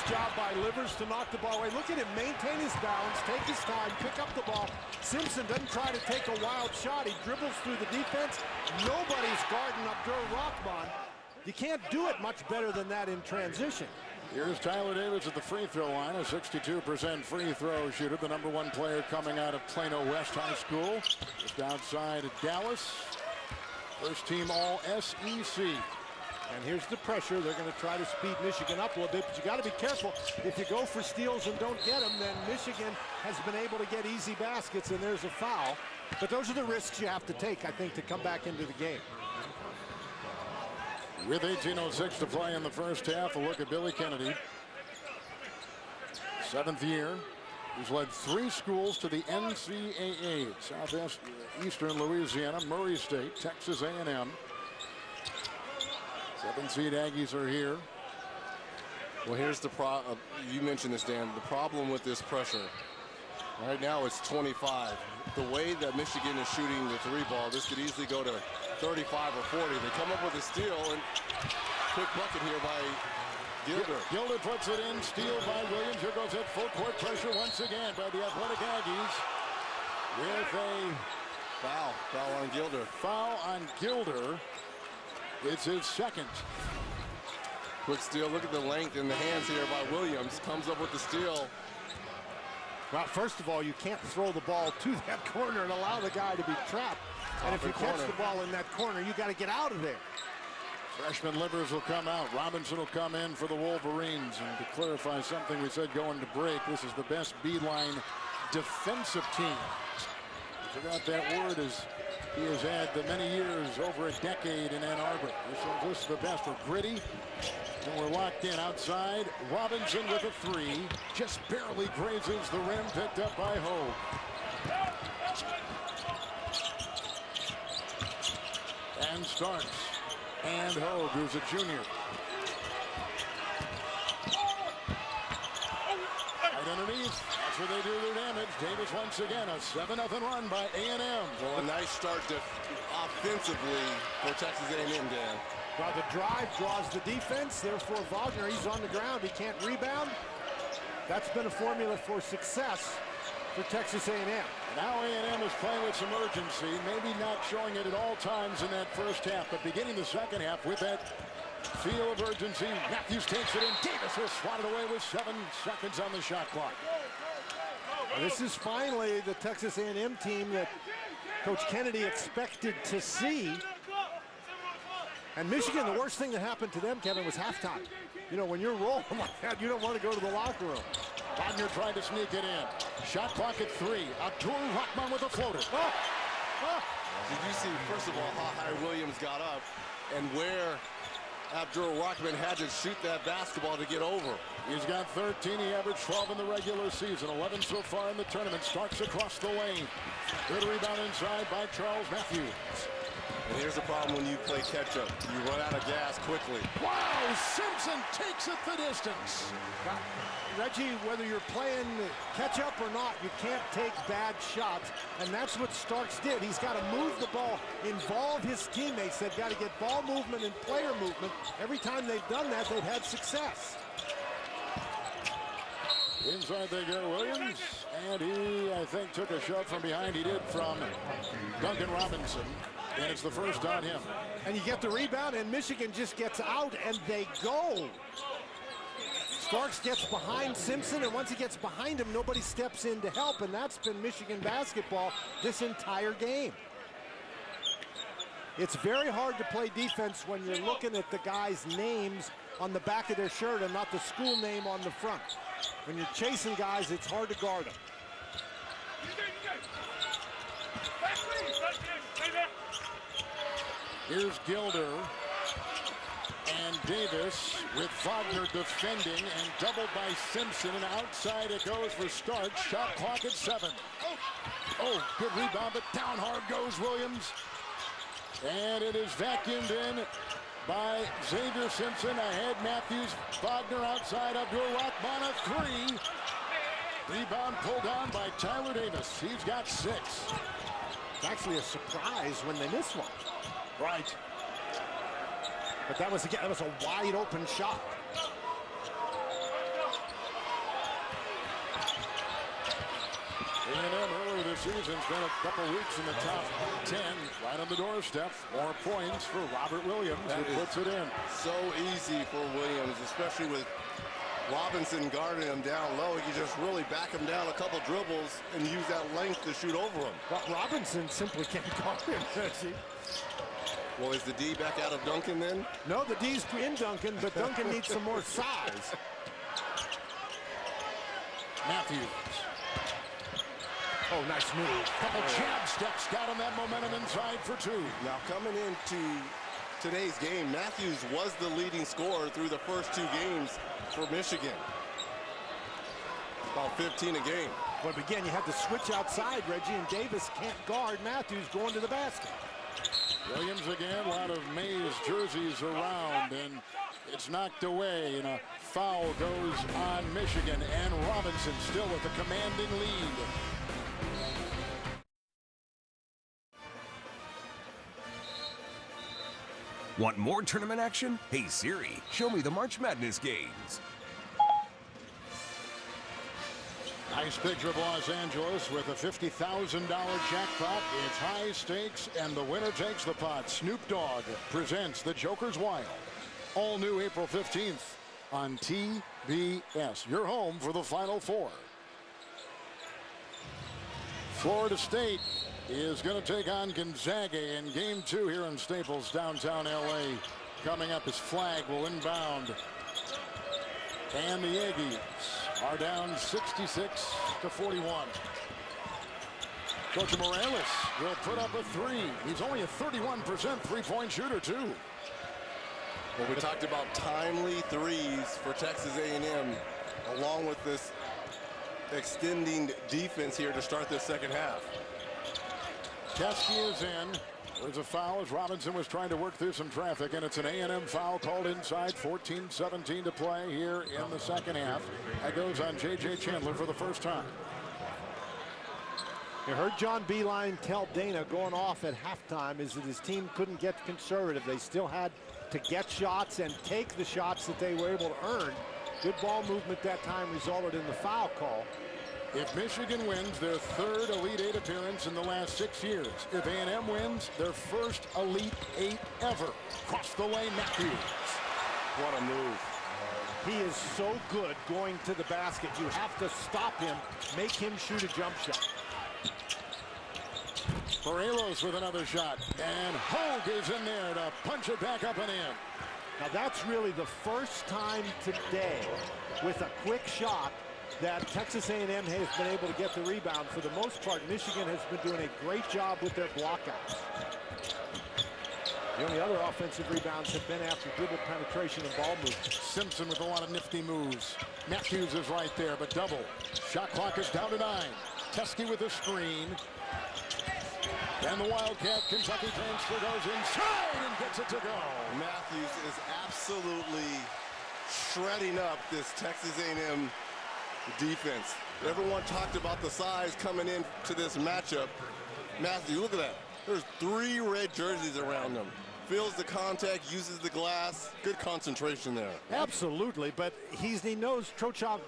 Nice job by Livers to knock the ball away. Look at him maintain his balance, take his time, pick up the ball. Simpson doesn't try to take a wild shot. He dribbles through the defense. Nobody's guarding Abdur-Rahman. You can't do it much better than that in transition. Here's Tyler Davis at the free throw line, a 62% free throw shooter, the #1 player coming out of Plano West High School. Just outside of Dallas. First team All-SEC. And here's the pressure. They're going to try to speed Michigan up a little bit, but you got to be careful. If you go for steals and don't get them, then Michigan has been able to get easy baskets, and there's a foul. But those are the risks you have to take, I think, to come back into the game. With 18:06 to play in the first half, a look at Billy Kennedy. 7th year. He's led 3 schools to the NCAA. Southeastern Louisiana, Murray State, Texas A&M. 7-seed Aggies are here. Well, here's the problem. You mentioned this, Dan. The problem with this pressure. Right now it's 25. The way that Michigan is shooting the 3 ball, this could easily go to 35 or 40. They come up with a steal, and quick bucket here by Gilder. Gilder puts it in, steal by Williams. Here goes that full court pressure once again by the Athletic Aggies. With a foul on Gilder. Foul on Gilder. It's his second. Quick steal. Look at the length in the hands here by Williams. Comes up with the steal. Well, first of all, you can't throw the ball to that corner and allow the guy to be trapped. And if you catch the ball in that corner, you got to get out of there. Freshman Livers will come out. Robinson will come in for the Wolverines. And to clarify something we said going to break, this is the best B-line defensive team. I forgot that word as he has had the many years, over a decade in Ann Arbor. This is the best. We're gritty. And we're locked in outside. Robinson with a 3. Just barely grazes the rim, picked up by Hogue. And Starks. And Hogue, who's a junior. Right underneath. That's where they do their damage. Davis once again, a 7-0 run by A&M. Well, a nice start offensively for Texas A&M, Dan. Well, the drive draws the defense. Therefore, Wagner, he's on the ground. He can't rebound. That's been a formula for success for Texas A&M. Now A&M is playing with some urgency, maybe not showing it at all times in that first half, but beginning the second half with that feel of urgency. Matthews takes it in. Davis will swat it away with 7 seconds on the shot clock. Well, this is finally the Texas A&M team that Coach Kennedy expected to see. And Michigan, the worst thing that happened to them, Kevin, was halftime. You know, when you're rolling like that, you don't want to go to the locker room. Wagner tried to sneak it in. Shot clock at 3. Abdur-Rahman with a floater. Did you see, first of all, how high Williams got up and where Abdur-Rahman had to shoot that basketball to get over? He's got 13. He averaged 12 in the regular season, 11 so far in the tournament. Starks across the lane. Good rebound inside by Charles Matthews. And here's the problem when you play catch-up. You run out of gas quickly. Wow, Simpson takes it the distance. Reggie, whether you're playing catch-up or not, you can't take bad shots, and that's what Starks did. He's got to move the ball, involve his teammates. They've got to get ball movement and player movement. Every time they've done that, they've had success. Inside they go, Williams, and he, I think, took a shot from behind. He did from Duncan Robinson. And it's the first on him. And you get the rebound, and Michigan just gets out, and they go. Starks gets behind Simpson, and once he gets behind him, nobody steps in to help, and that's been Michigan basketball this entire game. It's very hard to play defense when you're looking at the guys' names on the back of their shirt and not the school name on the front. When you're chasing guys, it's hard to guard them. Here's Gilder and Davis with Wagner defending and doubled by Simpson, and outside it goes for Starks. Shot clock at 7. Oh, good rebound, but down hard goes Williams. And it is vacuumed in by Xavier Simpson. Ahead Matthews. Wagner outside. Abdur-Rahman a 3. Rebound pulled down by Tyler Davis. He's got 6. It's actually a surprise when they miss one. Right. But that was, again, that was a wide open shot. A&M earlier this season spent a couple weeks in the top 10, right on the doorstep. 4 points for Robert Williams, who puts it in. So easy for Williams, especially with Robinson guarding him down low. He can just really back him down a couple dribbles and use that length to shoot over him. But Robinson simply can't guard him, Reggie. Well, is the D back out of Duncan then? No, the D's in Duncan, but Duncan needs some more size. Matthews. Oh, nice move. Couple jab steps, got him that momentum inside for 2. Now coming into today's game, Matthews was the leading scorer through the first 2 games for Michigan. About 15 a game. But again, you have to switch outside, Reggie, and Davis can't guard Matthews going to the basket. Williams again, a lot of Mays jerseys around, and it's knocked away, and a foul goes on Michigan, and Robinson still with a commanding lead. Want more tournament action? Hey Siri, show me the March Madness games. Nice picture of Los Angeles with a $50,000 jackpot. It's high stakes, and the winner takes the pot. Snoop Dogg presents The Joker's Wild. All new April 15th on TBS. You're home for the Final Four. Florida State is going to take on Gonzaga in Game 2 here in Staples, downtown L.A. Coming up as Flag will inbound. And the Aggies are down 66-41. Coach Morales will put up a 3. He's only a 31% three-point shooter, too. Well, we talked about timely threes for Texas A&M, along with this extending defense here to start this second half. Teske is in. There's a foul as Robinson was trying to work through some traffic, and it's an A&M foul called inside. 14-17 to play here in the second half. That goes on J.J. Chandler for the first time. You heard John Beilein tell Dana going off at halftime is that his team couldn't get conservative. They still had to get shots and take the shots that they were able to earn. Good ball movement that time resulted in the foul call. If Michigan wins their 3rd Elite 8 appearance in the last 6 years, if A&M wins their first Elite 8 ever, cross the lane, Matthews. What a move. He is so good going to the basket. You have to stop him, make him shoot a jump shot. Morelos with another shot, and Hogue is in there to punch it back up and in. Now that's really the first time today with a quick shot that Texas A&M has been able to get the rebound. For the most part, Michigan has been doing a great job with their blockouts. The only other offensive rebounds have been after dribble penetration and ball movement. Simpson with a lot of nifty moves. Matthews is right there, but double. Shot clock is down to 9. Teske with a screen. And the Wildcat Kentucky transfer goes inside and gets it to go. Matthews is absolutely shredding up this Texas A&M defense. Everyone talked about the size coming in to this matchup. Matthews, look at that. There's 3 red jerseys around him. Feels the contact, uses the glass. Good concentration there. Absolutely, but he knows Trocha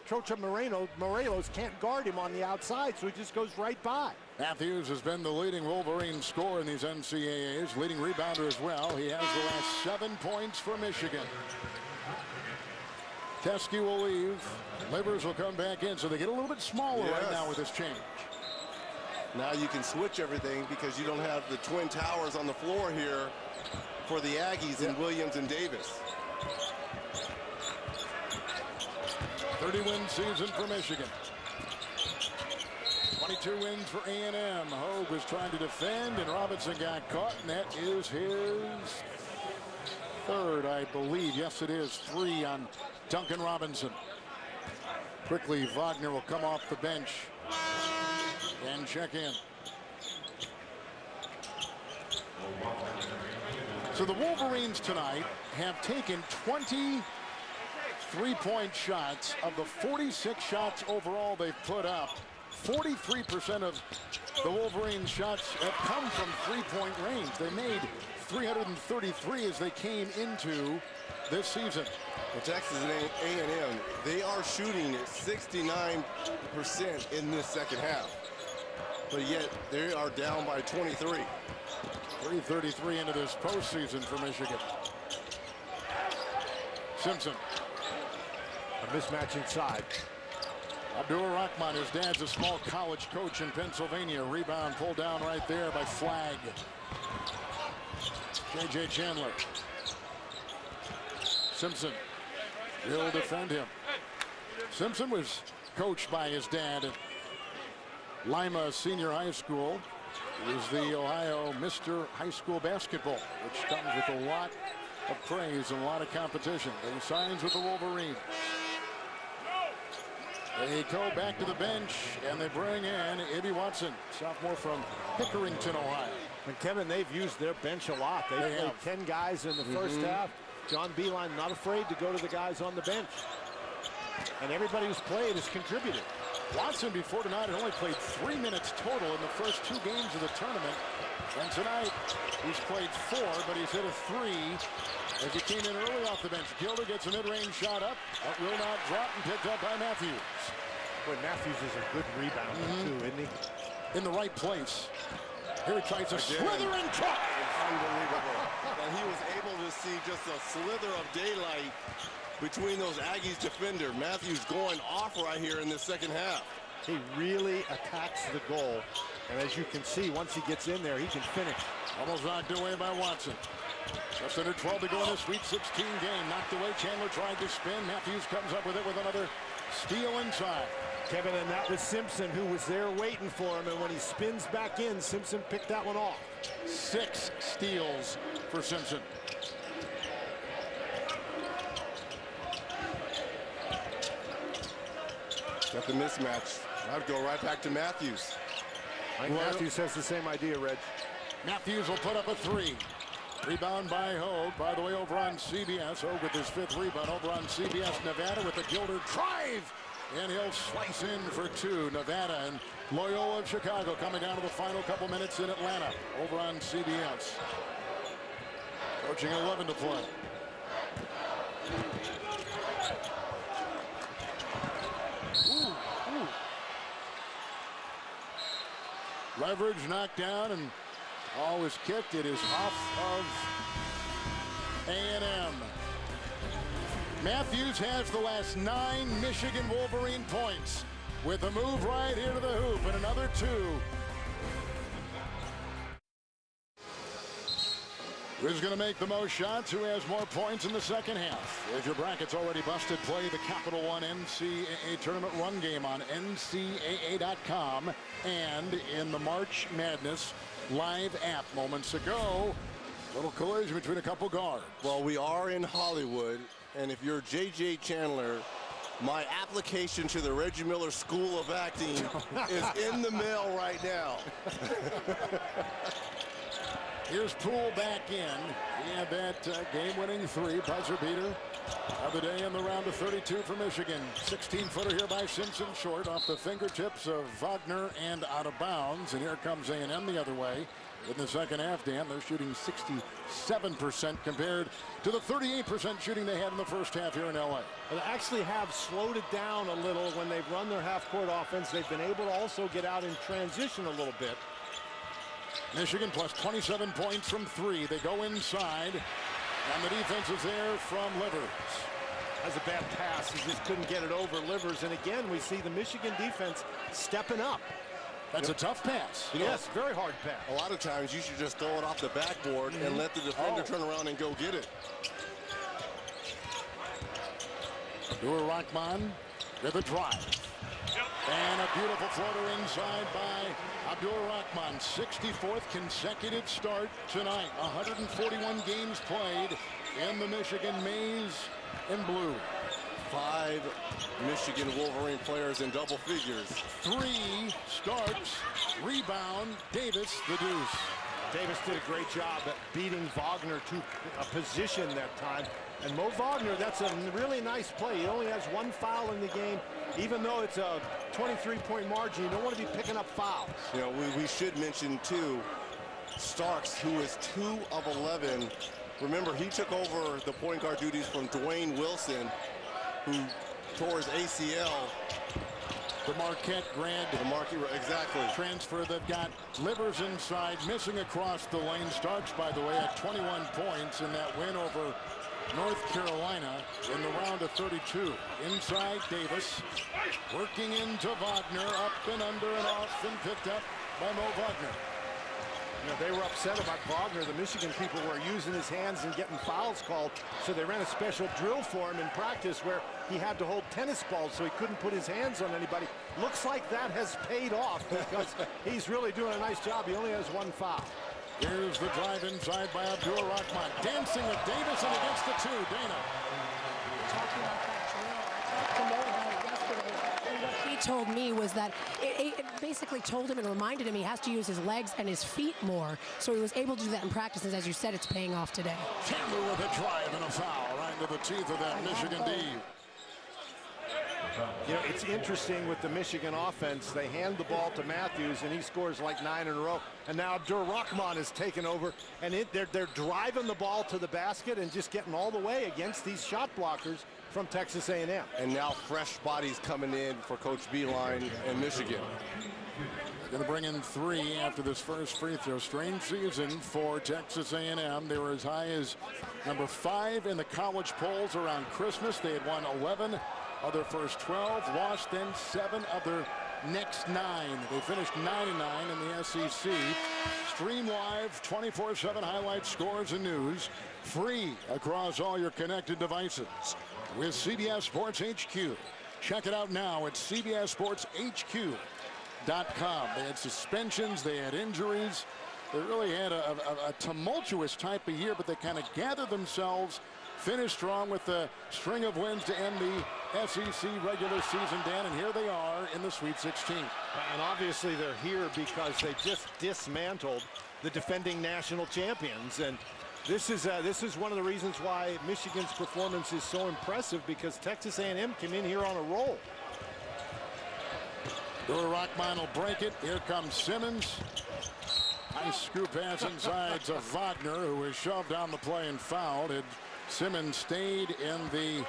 Morelos can't guard him on the outside, so he just goes right by. Matthews has been the leading Wolverine scorer in these NCAAs, leading rebounder as well. He has the last 7 points for Michigan. Teske will leave. Livers will come back in, so they get a little bit smaller right now with this change. Now you can switch everything because you don't have the twin towers on the floor here for the Aggies in Williams and Davis. 30-win season for Michigan. 22 wins for A&M. Hogue was trying to defend, and Robinson got caught, and that is his 3rd, I believe. Yes, it is. 3 on Duncan Robinson. Quickly, Wagner will come off the bench and check in. So the Wolverines tonight have taken 20 three-point shots. Of the 46 shots overall they've put up, 43% of the Wolverines' shots have come from three-point range. They made 333 as they came into this season. Well, Texas A&M, they are shooting at 69% in this second half. but yet they are down by 23. 3:33 into this postseason for Michigan. Simpson. A mismatch inside. Abdur-Rahkman, his dad's a small college coach in Pennsylvania. Rebound pulled down right there by Flagg. J.J. Chandler. Simpson will defend him. Simpson was coached by his dad at Lima Senior High School. He was the Ohio Mr. High School Basketball, which comes with a lot of praise and a lot of competition. He signs with the Wolverines. They go back to the bench, and they bring in Ibi Watson, sophomore from Pickerington, Ohio. And Kevin, they've used their bench a lot. They played 10 guys in the first half. John Beilein not afraid to go to the guys on the bench. And everybody who's played has contributed. Watson before tonight had only played 3 minutes total in the first 2 games of the tournament. And tonight, he's played 4, but he's hit a 3 as he came in early off the bench. Gilder gets a mid-range shot up. That will not drop and picked up by Matthews. Boy, Matthews is a good rebounder, too, isn't he? In the right place. Here he tries to slither and try. Unbelievable. And he was able to see just a slither of daylight between those Aggies defender. Matthews going off right here in the second half. He really attacks the goal. And as you can see, once he gets in there, he can finish. Almost knocked away by Watson. Just under 12 to go in the Sweet 16 game. Knocked away. Chandler tried to spin. Matthews comes up with it with another steal inside. Kevin, and that was Simpson who was there waiting for him. And when he spins back in, Simpson picked that one off. 6 steals for Simpson. Got the mismatch. I'd go right back to Matthews. I think Matthews has the same idea, Reg. Matthews will put up a 3. Rebound by Hogue. By the way, over on CBS. Hogue with his 5th rebound. Over on CBS, Nevada with the Gilder drive. And he'll slice in for 2. Nevada and Loyola of Chicago coming down to the final couple minutes in Atlanta. Over on CBS. Approaching 11 to play. Leverage knocked down and ball was kicked. It is off of A&M. Matthews has the last 9 Michigan Wolverine points with a move right here to the hoop and another 2. Who's going to make the most shots? Who has more points in the second half? If your bracket's already busted, play the Capital One NCAA Tournament Run Game on NCAA.com and in the March Madness live app. Moments ago, little collision between a couple guards. Well, we are in Hollywood, and if you're J.J. Chandler, my application to the Reggie Miller School of Acting is in the mail right now. Here's Poole back in. He had that game-winning 3, buzzer beater of the day in the round of 32 for Michigan. 16-footer here by Simpson, short off the fingertips of Wagner and out of bounds. And here comes A&M the other way. In the second half, Dan, they're shooting 67% compared to the 38% shooting they had in the first half here in L.A. They actually have slowed it down a little when they've run their half-court offense. They've been able to also get out in transition a little bit. Michigan plus 27 points from 3. They go inside, and the defense is there from Livers. That's a bad pass. He just couldn't get it over Livers. And again, we see the Michigan defense stepping up. That's a tough pass. Yes, very hard pass. A lot of times you should just throw it off the backboard and let the defender turn around and go get it. Abdur-Rahkman with a drive. And a beautiful floater inside by Abdur-Rahkman. 64th consecutive start tonight. 141 games played in the Michigan maize and blue. 5 Michigan Wolverine players in double figures. 3 starts. Rebound. Davis, the deuce. Davis did a great job at beating Wagner to a position that time. And Mo Wagner, that's a really nice play. He only has 1 foul in the game. Even though it's a 23-point margin, you don't want to be picking up fouls. You know, we should mention, too, Starks, who is 2 of 11. Remember, he took over the point guard duties from Dwayne Wilson, who tore his ACL The Marquette grad. Exactly. Transfer. They've got Livers inside, missing across the lane. Starks, by the way, at 21 points in that win over North Carolina in the round of 32. Inside, Davis. Working into Wagner. Up and under and off and picked up by Mo Wagner. You know, they were upset about Wagner. The Michigan people were using his hands and getting fouls called, so they ran a special drill for him in practice where he had to hold tennis balls so he couldn't put his hands on anybody. Looks like that has paid off because he's really doing a nice job. He only has one foul. Here's the drive inside by Abdur Rahman. Dancing with Davis and against the two. Dana. Talking about that drill, I talked to Mo about it yesterday, and what he told me was that it basically told him and reminded him he has to use his legs and his feet more, so he was able to do that in practice, and as you said, it's paying off today. Chandler with a drive and a foul right into the teeth of that Michigan D. You know, it's interesting with the Michigan offense. They hand the ball to Matthews, and he scores like 9 in a row. And now Abdur Rahman has taken over, and they're driving the ball to the basket and just getting all the way against these shot blockers from Texas A&M. And now fresh bodies coming in for Coach Beilein and Michigan. Going to bring in 3 after this first free throw. Strange season for Texas A&M. They were as high as number 5 in the college polls around Christmas. They had won 11 of their first 12, lost then 7 of their next 9. They finished 9-9 in the SEC. Stream live 24/7 highlights, scores, and news. Free across all your connected devices with CBS Sports HQ. Check it out now at CBSSportsHQ.com. They had suspensions, they had injuries. They really had a tumultuous type of year, but they kind of gathered themselves, finished strong with a string of wins to end the SEC regular season, Dan, and here they are in the Sweet 16. And obviously they're here because they just dismantled the defending national champions. And this is one of the reasons why Michigan's performance is so impressive, because Texas A&M came in here on a roll. Rahman will break it. Here comes Simmons. Nice scoop pass inside to Wagner, who was shoved down the play and fouled. Had Simmons stayed in the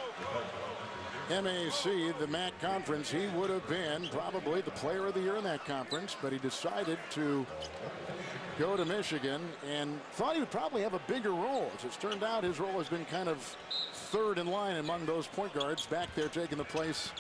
MAC, the MAC conference, he would have been probably the player of the year in that conference, but he decided to go to Michigan and thought he would probably have a bigger role. As it's turned out, his role has been kind of third in line among those point guards back there, taking the place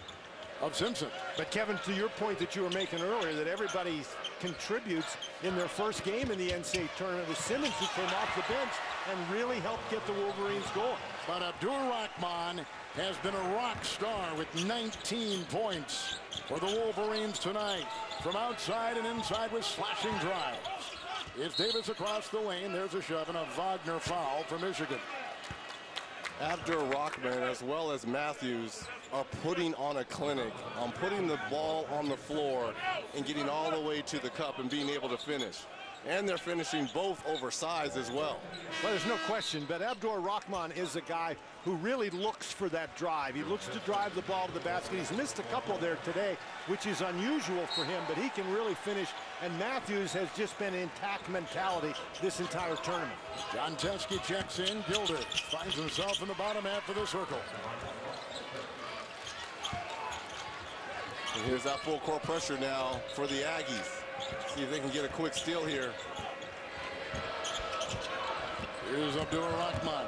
of Simpson. But Kevin, to your point that you were making earlier, that everybody contributes in their first game in the NCAA tournament, was Simmons, who came off the bench and really helped get the Wolverines going. But Abdur Rahman has been a rock star with 19 points for the Wolverines tonight. From outside and inside with slashing drives. It's Davis across the lane. There's a shove and a Wagner foul for Michigan. Abdur Rahman, as well as Matthews, are putting on a clinic on putting the ball on the floor and getting all the way to the cup and being able to finish. And they're finishing both oversized as well. Well, there's no question, but Abdur Rahman is a guy who really looks for that drive. He looks to drive the ball to the basket. He's missed a couple there today, which is unusual for him, but he can really finish. And Matthews has just been intact mentality this entire tournament. John Teske checks in. Gilder finds himself in the bottom half of the circle. And here's that full court pressure now for the Aggies. See if they can get a quick steal here. Here's Abdur Rahman.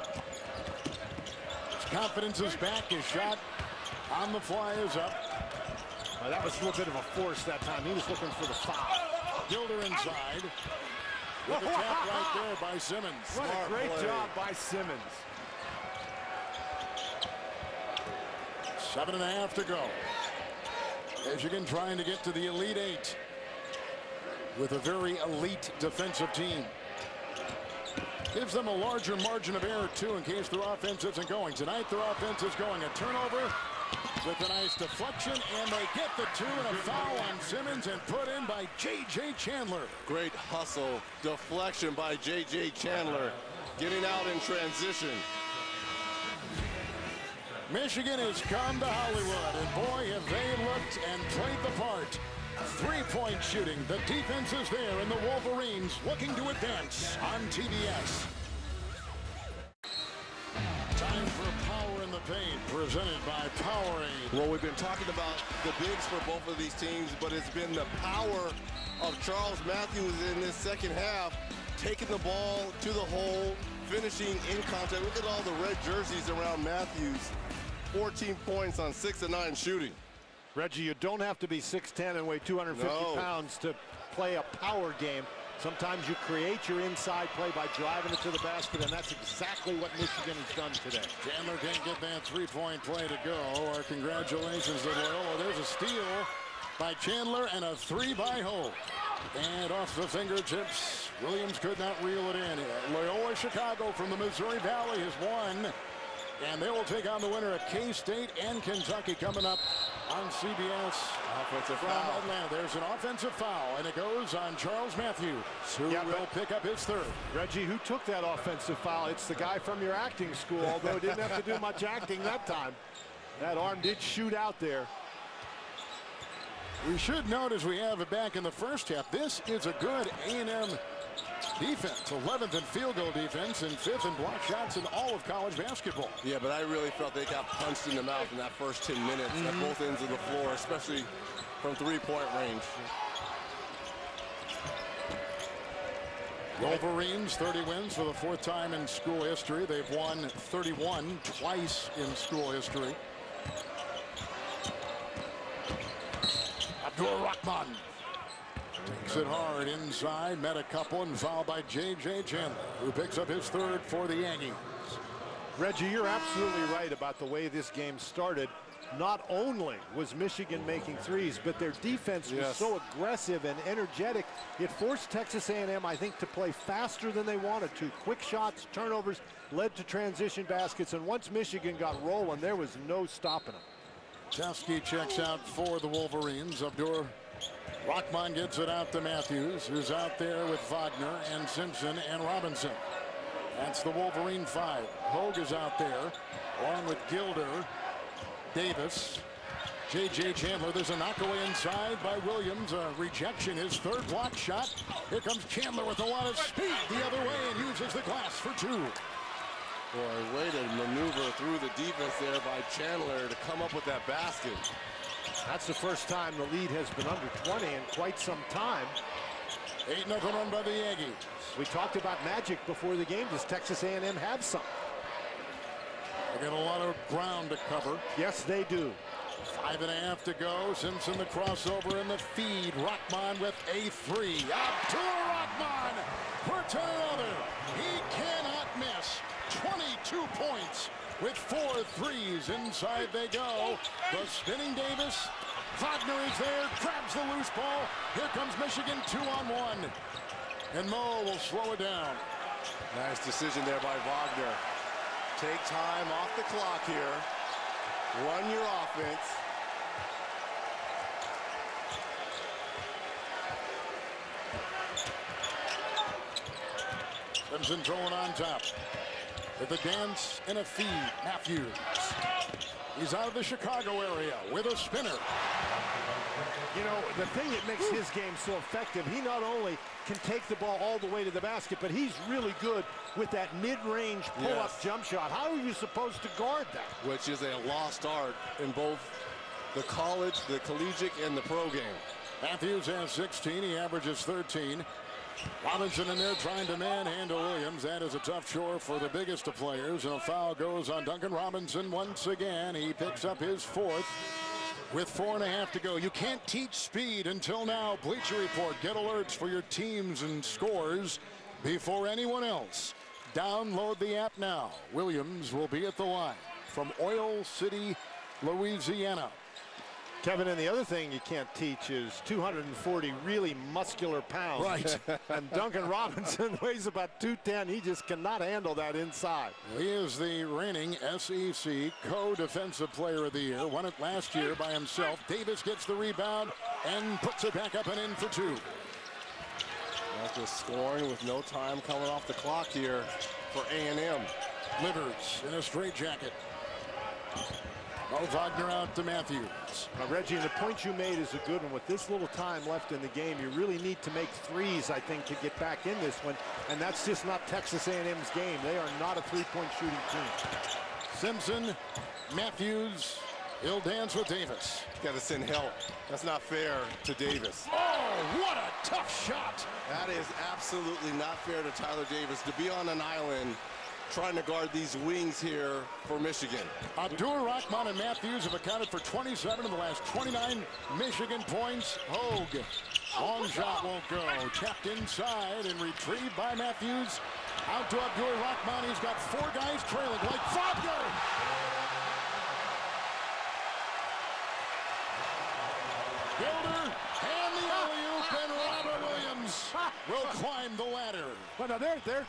His confidence is back. His shot on the fly is up. That was a little bit of a force that time. He was looking for the foul. Gilder inside. With the tap right there by Simmons. What a great job by Simmons. 7.5 to go. Michigan trying to get to the Elite Eight with a very elite defensive team. Gives them a larger margin of error, too, in case their offense isn't going. Tonight, their offense is going. A turnover with a nice deflection, and they get the 2 and a foul on Simmons and put in by J.J. Chandler. Great hustle, deflection by J.J. Chandler, getting out in transition. Michigan has come to Hollywood, and boy, have they looked and played the part. 3-point shooting. The defense is there, and the Wolverines looking to advance on TBS. Time for power in the Paint, presented by Powerade. Well, we've been talking about the bigs for both of these teams, but it's been the power of Charles Matthews in this second half, taking the ball to the hole, finishing in contact. Look at all the red jerseys around Matthews. 14 points on 6 of 9 shooting. Reggie, you don't have to be 6'10" and weigh 250 pounds to play a power game. Sometimes you create your inside play by driving it to the basket, and that's exactly what Michigan has done today. Chandler can't get that three-point play to go. Our congratulations to Loyola. There's a steal by Chandler and a three by Ho. And off the fingertips, Williams could not reel it in. Loyola Chicago from the Missouri Valley has won. And they will take on the winner of K-State and Kentucky coming up on CBS. Offensive from foul. Atlanta. There's an offensive foul, and it goes on Charles Matthews, who will pick up his third. Reggie, who took that offensive foul? It's the guy from your acting school, although didn't have to do much acting that time. That arm did shoot out there. We should note, as we have it back in the first half, this is a good A&M defense. 11th in field goal defense and 5th in block shots in all of college basketball. Yeah, but I really felt they got punched in the mouth in that first 10 minutes at both ends of the floor, especially from three-point range. Wolverines, 30 wins for the 4th time in school history. They've won 31 twice in school history. Abdur Rahman takes it hard inside, met a couple and fouled by J.J. Chandler, who picks up his third for the Yankees. Reggie, you're absolutely right about the way this game started. Not only was Michigan making threes, but their defense was so aggressive and energetic. It forced Texas A&M, I think, to play faster than they wanted to. Quick shots, turnovers, led to transition baskets, and once Michigan got rolling, there was no stopping them. Chesky checks out for the Wolverines. Abdur Rahman gets it out to Matthews, who's out there with Wagner and Simpson and Robinson. That's the Wolverine 5. Hogue is out there, along with Gilder, Davis, J.J. Chandler. There's a knockaway inside by Williams. A rejection, his third block shot. Here comes Chandler with a lot of speed the other way and uses the glass for two. Boy, way to maneuver through the defense there by Chandler to come up with that basket. That's the first time the lead has been under 20 in quite some time. 8-0 run by the Yankees. We talked about magic before the game. Does Texas A&M have some? They got a lot of ground to cover. Yes, they do. 5.5 to go. Simpson the crossover and the feed. Rahman with a three. Abdur Rahman puts another. He cannot miss. 22 points with 4 threes. Inside they go. The spinning Davis. Wagner is there, grabs the loose ball. Here comes Michigan 2-on-1. And Mo will slow it down. Nice decision there by Wagner. Take time off the clock here. Run your offense. Simpson throwing on top. With a dance and a feed, Matthews. He's out of the Chicago area with a spinner. You know, the thing that makes his game so effective, he not only can take the ball all the way to the basket, but he's really good with that mid-range pull-up jump shot. How are you supposed to guard that? Which is a lost art in both the college, the collegiate, and the pro game. Matthews has 16. He averages 13. Robinson in there trying to manhandle Williams. That is a tough chore for the biggest of players. And a foul goes on Duncan Robinson once again. He picks up his fourth with 4.5 to go. You can't teach speed until now. Bleacher Report. Get alerts for your teams and scores before anyone else. Download the app now. Williams will be at the line from Oil City, Louisiana. Kevin, and the other thing you can't teach is 240 really muscular pounds. Right. And Duncan Robinson weighs about 210. He just cannot handle that inside. He is the reigning SEC co-defensive player of the year. Won it last year by himself. Davis gets the rebound and puts it back up and in for two. That's just scoring with no time coming off the clock here for A&M. Livers in a straitjacket. Mo Wagner out to Matthews. Now, Reggie, the point you made is a good one. With this little time left in the game, you really need to make threes, I think, to get back in this one. And that's just not Texas A&M's game. They are not a three-point shooting team. Simpson, Matthews, he'll dance with Davis. Got to send help. That's not fair to Davis. Oh, what a tough shot. That is absolutely not fair to Tyler Davis to be on an island trying to guard these wings here for Michigan. Abdur-Rahkman and Matthews have accounted for 27 of the last 29 Michigan points. Hogue, long shot won't go. Tapped inside and retrieved by Matthews. Out to Abdur-Rahkman. He's got 4 guys trailing like Wagner. Gilder and the alley-oop, and Robert Williams will climb the ladder. Well, now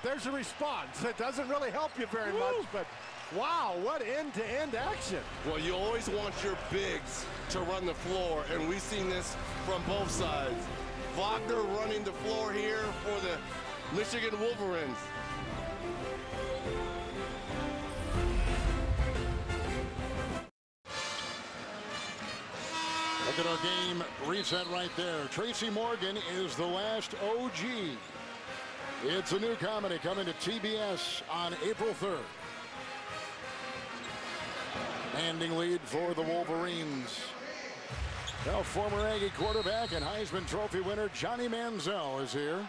there's a response. It doesn't really help you very much, but wow, what end-to-end action. Well, you always want your bigs to run the floor, and we've seen this from both sides. Wagner running the floor here for the Michigan Wolverines. Look at our game reset right there. Tracy Morgan is the last OG. It's a new comedy coming to TBS on April 3rd. Standing lead for the Wolverines. Well, former Aggie quarterback and Heisman Trophy winner Johnny Manziel is here.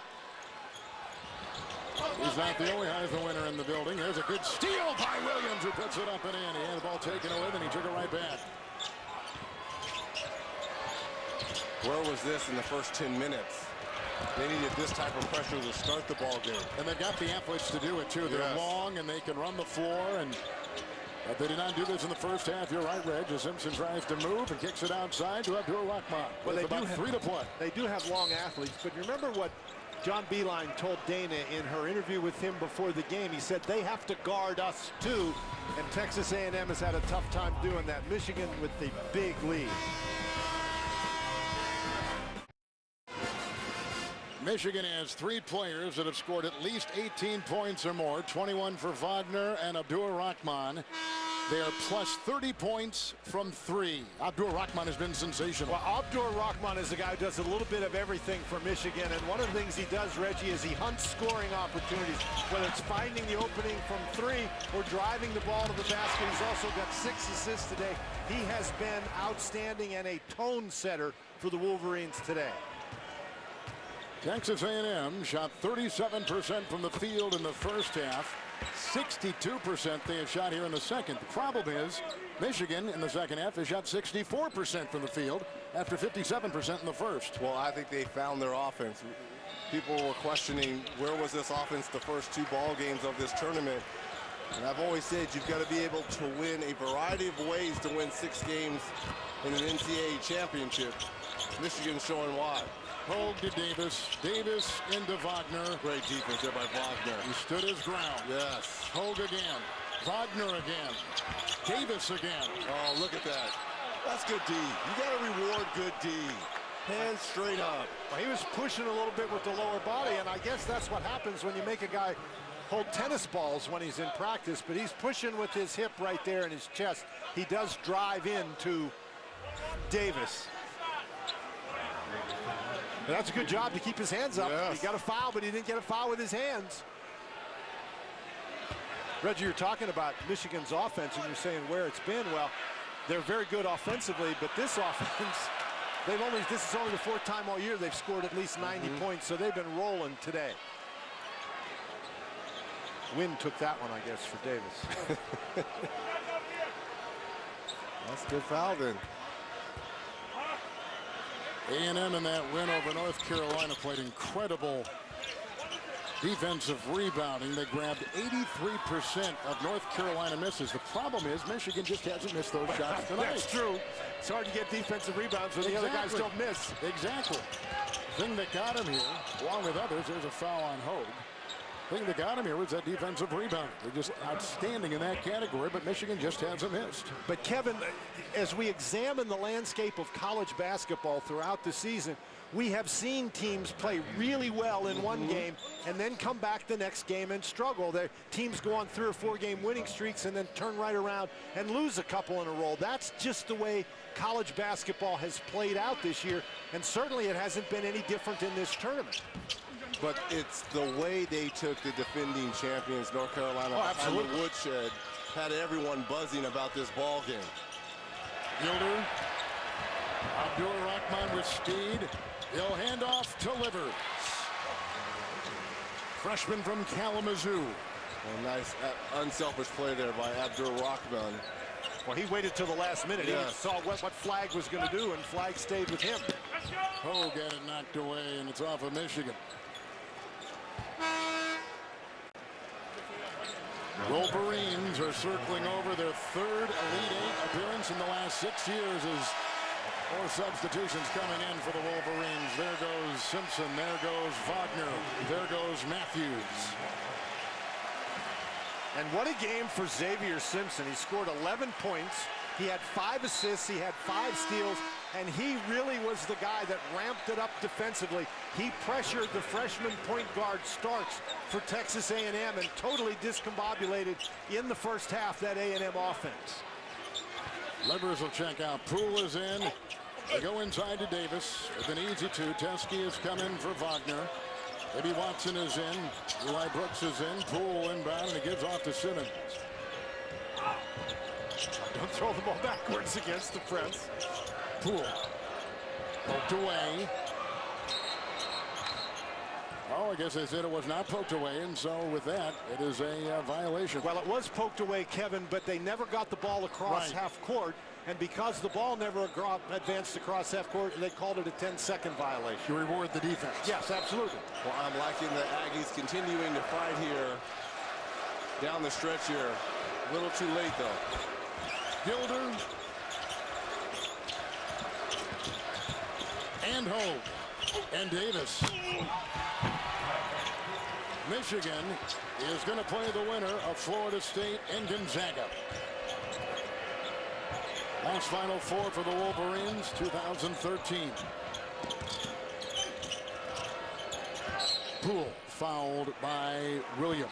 He's not the only Heisman winner in the building. There's a good steal by Williams, who puts it up and in. He had the ball taken away, then he took it right back. Where was this in the first 10 minutes? They needed this type of pressure to start the ball game. And they've got the athletes to do it, too. They're long, and they can run the floor, and they did not do this in the first half. You're right, Reg. As Simpson tries to move and kicks it outside to Abdur-Rahkman. Well, they about 3 to play. They do have long athletes, but you remember what John Beilein told Dana in her interview with him before the game. He said they have to guard us, too, and Texas A&M has had a tough time doing that. Michigan with the big lead. Michigan has 3 players that have scored at least 18 points or more, 21 for Wagner and Abdur-Rahkman. They are plus 30 points from 3. Abdur-Rahkman has been sensational. Well, Abdur-Rahkman is a guy who does a little bit of everything for Michigan, and one of the things he does, Reggie, is he hunts scoring opportunities, whether it's finding the opening from 3 or driving the ball to the basket. He's also got 6 assists today. He has been outstanding and a tone setter for the Wolverines today. Texas A&M shot 37% from the field in the first half. 62% they have shot here in the second. The problem is Michigan in the second half has shot 64% from the field after 57% in the first. Well, I think they found their offense. People were questioning where was this offense the first 2 ball games of this tournament. And I've always said you've got to be able to win a variety of ways to win 6 games in an NCAA championship. Michigan's showing why. Hogue to Davis. Davis into Wagner. Great defense there by Wagner. He stood his ground. Yes. Hogue again. Wagner again. Davis again. Oh, look at that. That's good D. You got to reward good D. Hands straight up. Well, he was pushing a little bit with the lower body, and I guess that's what happens when you make a guy hold tennis balls when he's in practice, but he's pushing with his hip right there in his chest. He does drive into Davis. And that's a good job to keep his hands up. Yes. He got a foul, but he didn't get a foul with his hands. Reggie, you're talking about Michigan's offense, and you're saying where it's been. Well, they're very good offensively, but this offense, this is only the 4th time all year they've scored at least 90 points, so they've been rolling today. Wind took that one, I guess, for Davis. That's a good foul then. A&M in that win over North Carolina played incredible defensive rebounding. They grabbed 83% of North Carolina misses. The problem is Michigan just hasn't missed those shots tonight. That's true. It's hard to get defensive rebounds when the other guys don't miss. Exactly. Thing that got him here, along with others, there's a foul on Hogue. Thing that got him here was that defensive rebound. They're just outstanding in that category, but Michigan just hasn't missed. But Kevin, as we examine the landscape of college basketball throughout the season, we have seen teams play really well in one game and then come back the next game and struggle. Their teams go on 3 or 4 game winning streaks and then turn right around and lose a couple in a row. That's just the way college basketball has played out this year, and certainly it hasn't been any different in this tournament. But it's the way they took the defending champions, North Carolina, behind the woodshed had everyone buzzing about this ball game. Gilder. Abdur Rahman with speed. He'll hand off to Livers. Freshman from Kalamazoo. A nice, unselfish play there by Abdur Rahman. Well, he waited till the last minute. Yes. He saw what Flagg was going to do, and Flagg stayed with him. Hogue got it knocked away, and it's off of Michigan. Wolverines are circling over their third Elite Eight appearance in the last 6 years as more substitutions coming in for the Wolverines. There goes Simpson, there goes Wagner, there goes Matthews. And what a game for Xavier Simpson. He scored 11 points. He had 5 assists. He had 5 steals. And he really was the guy that ramped it up defensively. He pressured the freshman point guard Starks for Texas A&M and totally discombobulated in the first half that A&M offense. Livers will check out. Poole is in. They go inside to Davis with an easy 2. Teske has come in for Wagner. Eddie Watson is in. Eli Brooks is in. Poole inbound, and he gives off to Simmons. Don't throw the ball backwards against the press. Poole. Poked away. Oh, I guess they said it was not poked away, and so with that, it is a violation. Well, it was poked away, Kevin, but they never got the ball across half court. And because the ball never advanced across half court, they called it a 10-second violation. You reward the defense. Yes, absolutely. Well, I'm liking the Aggies continuing to fight here down the stretch here. A little too late, though. Gilder. And Hogue. And Davis. Michigan is going to play the winner of Florida State and Gonzaga. Last Final Four for the Wolverines, 2013. Poole fouled by Williams.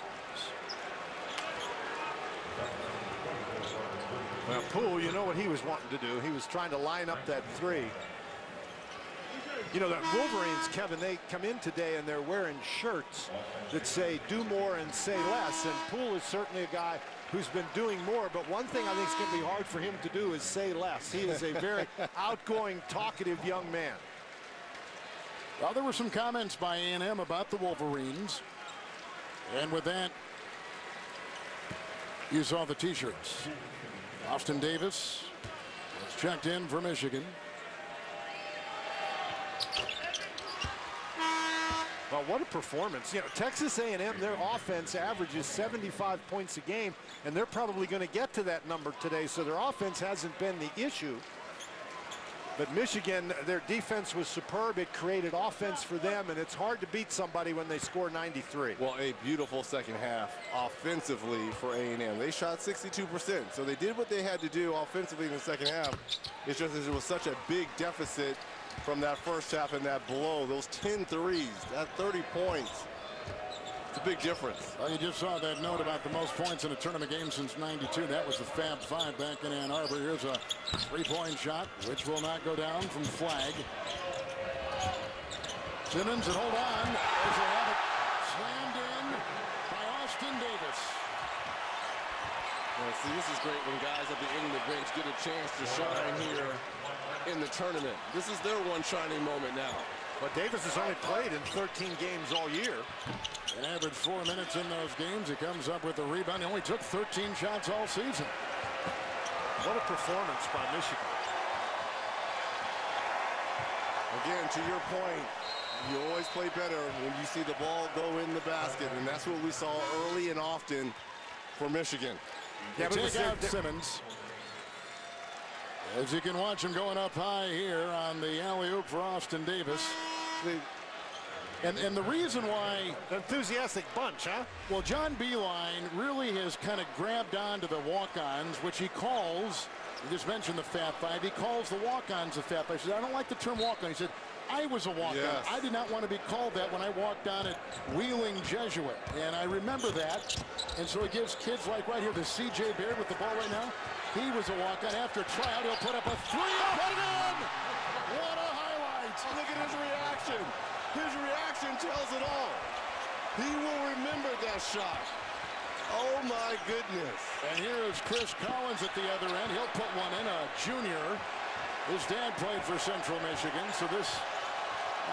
Well, Poole, you know what he was wanting to do. He was trying to line up that 3. You know, the Wolverines, Kevin, they come in today and they're wearing shirts that say do more and say less. And Poole is certainly a guy who's been doing more. But one thing I think is going to be hard for him to do is say less. He is a very outgoing, talkative young man. Well, there were some comments by A&M about the Wolverines. And with that, you saw the T-shirts. Austin Davis was checked in for Michigan. Well, what a performance. You know, Texas A&M, their offense averages 75 points a game, and they're probably going to get to that number today, so their offense hasn't been the issue. But Michigan, their defense was superb. It created offense for them, and it's hard to beat somebody when they score 93. Well, a beautiful second half offensively for A&M. They shot 62%, so they did what they had to do offensively in the second half. It's just that it was such a big deficit from that first half and that blow, those 10 threes, that 30 points. It's a big difference. Well, you just saw that note about the most points in a tournament game since '92. That was the Fab Five back in Ann Arbor. Here's a 3-point shot, which will not go down from Flagg. Simmons, and hold on. As they have it slammed in by Austin Davis. Well, see, this is great when guys at the end of the bench get a chance to shine here in the tournament. This is their one shining moment now. But Davis has only played in 13 games all year. An average 4 minutes in those games. He comes up with a rebound. He only took 13 shots all season. What a performance by Michigan. Again, to your point, you always play better when you see the ball go in the basket, and that's what we saw early and often for Michigan. Yeah, take out Simmons. As you can watch him going up high here on the alley-oop for Austin Davis. And the reason why... Enthusiastic bunch, huh? Well, John Beilein really has kind of grabbed onto the walk-ons, which he calls, you just mentioned the Fab Five, he calls the walk-ons the Fab Five. He said, I don't like the term walk-on. He said, I was a walk-on. Yes. I did not want to be called that when I walked on at Wheeling Jesuit. And I remember that. And so he gives kids like right here, the C.J. Baird with the ball right now. He was a walk-on. After a tryout, he'll put up a 3 and put it in! What a highlight! Look at his reaction. His reaction tells it all. He will remember that shot. Oh, my goodness. And here is Chris Collins at the other end. He'll put one in, a junior. His dad played for Central Michigan, so this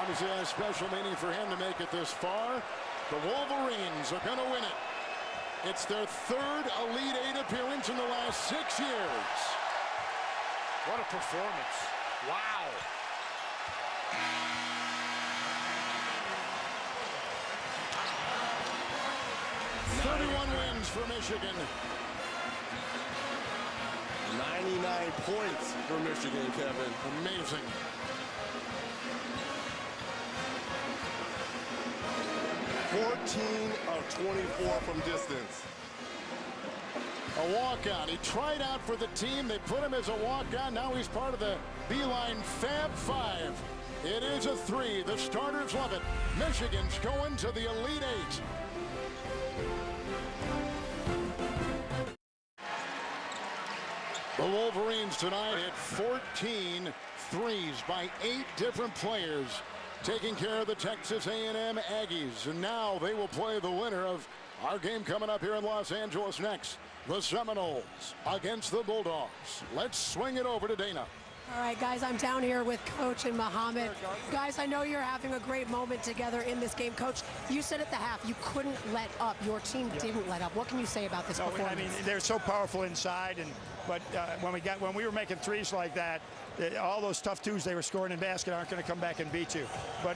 obviously has special meaning for him to make it this far. The Wolverines are going to win it. It's their third Elite Eight appearance in the last 6 years. What a performance. Wow. Wins for Michigan. 99 points for Michigan, Kevin. Amazing. of 24 from distance. A walk-on. He tried out for the team. They put him as a walk-on. Now he's part of the Beeline Fab Five. It is a 3. The starters love it. Michigan's going to the Elite Eight. The Wolverines tonight hit 14 threes by 8 different players, taking care of the Texas A&M Aggies. And now they will play the winner of our game coming up here in Los Angeles next. The Seminoles against the Bulldogs. Let's swing it over to Dana. All right, guys, I'm down here with Coach and Muhammad. Guys, I know you're having a great moment together in this game. Coach, you said at the half you couldn't let up. Your team didn't let up. What can you say about this performance? I mean, they're so powerful inside, but when we were making threes like that, all those tough twos they were scoring in basket aren't going to come back and beat you. But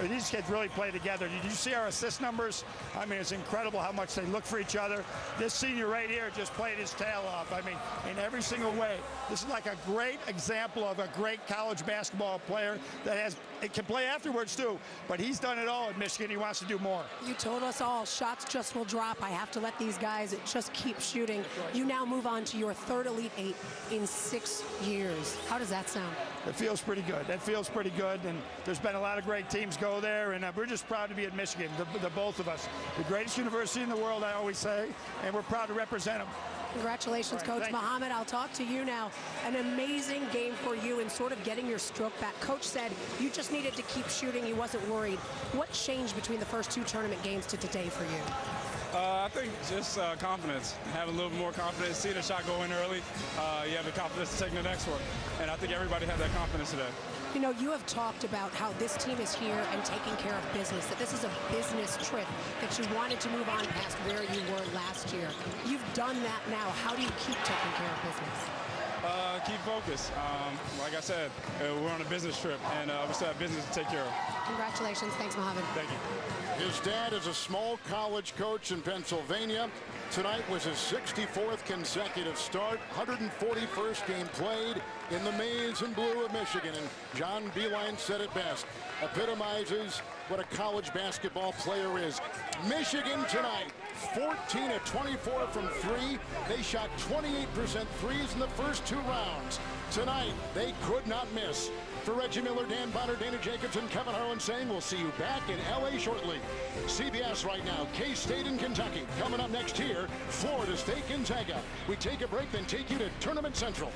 these kids really play together. Did you see our assist numbers? I mean, it's incredible how much they look for each other. This senior right here just played his tail off. I mean, in every single way. This is like a great example of a great college basketball player that can play afterwards too. But he's done it all at Michigan. He wants to do more. You told us all shots just will drop. I have to let these guys just keep shooting. You now move on to your third Elite Eight in 6 years. How does that sound? It feels pretty good. That feels pretty good. And there's been a lot of great teams go there. And we're just proud to be at Michigan, the both of us. The greatest university in the world, I always say. And we're proud to represent them. Congratulations, right, Coach Muhammad. I'll talk to you now. An amazing game for you in sort of getting your stroke back. Coach said you just needed to keep shooting. He wasn't worried. What changed between the first 2 tournament games to today for you? I think just confidence. Having a little more confidence. Seeing a shot go in early, you have the confidence to take the next one. And I think everybody had that confidence today. You know, you have talked about how this team is here and taking care of business, that this is a business trip, that you wanted to move on past where you were last year. You've done that now. How do you keep taking care of business? Keep focused. Like I said, we're on a business trip, and we still have business to take care of. Congratulations. Thanks, Muhammad. Thank you. His dad is a small college coach in Pennsylvania. Tonight was his 64th consecutive start, 141st game played in the maize and blue of Michigan. And John Beilein said it best, epitomizes what a college basketball player is. Michigan tonight, 14 of 24 from 3. They shot 28% threes in the first 2 rounds. Tonight, they could not miss. For Reggie Miller, Dan Bonner, Dana Jacobson, Kevin Harlan saying we'll see you back in L.A. shortly. CBS right now, K-State in Kentucky. Coming up next here, Florida State, Gonzaga. We take a break, then take you to Tournament Central.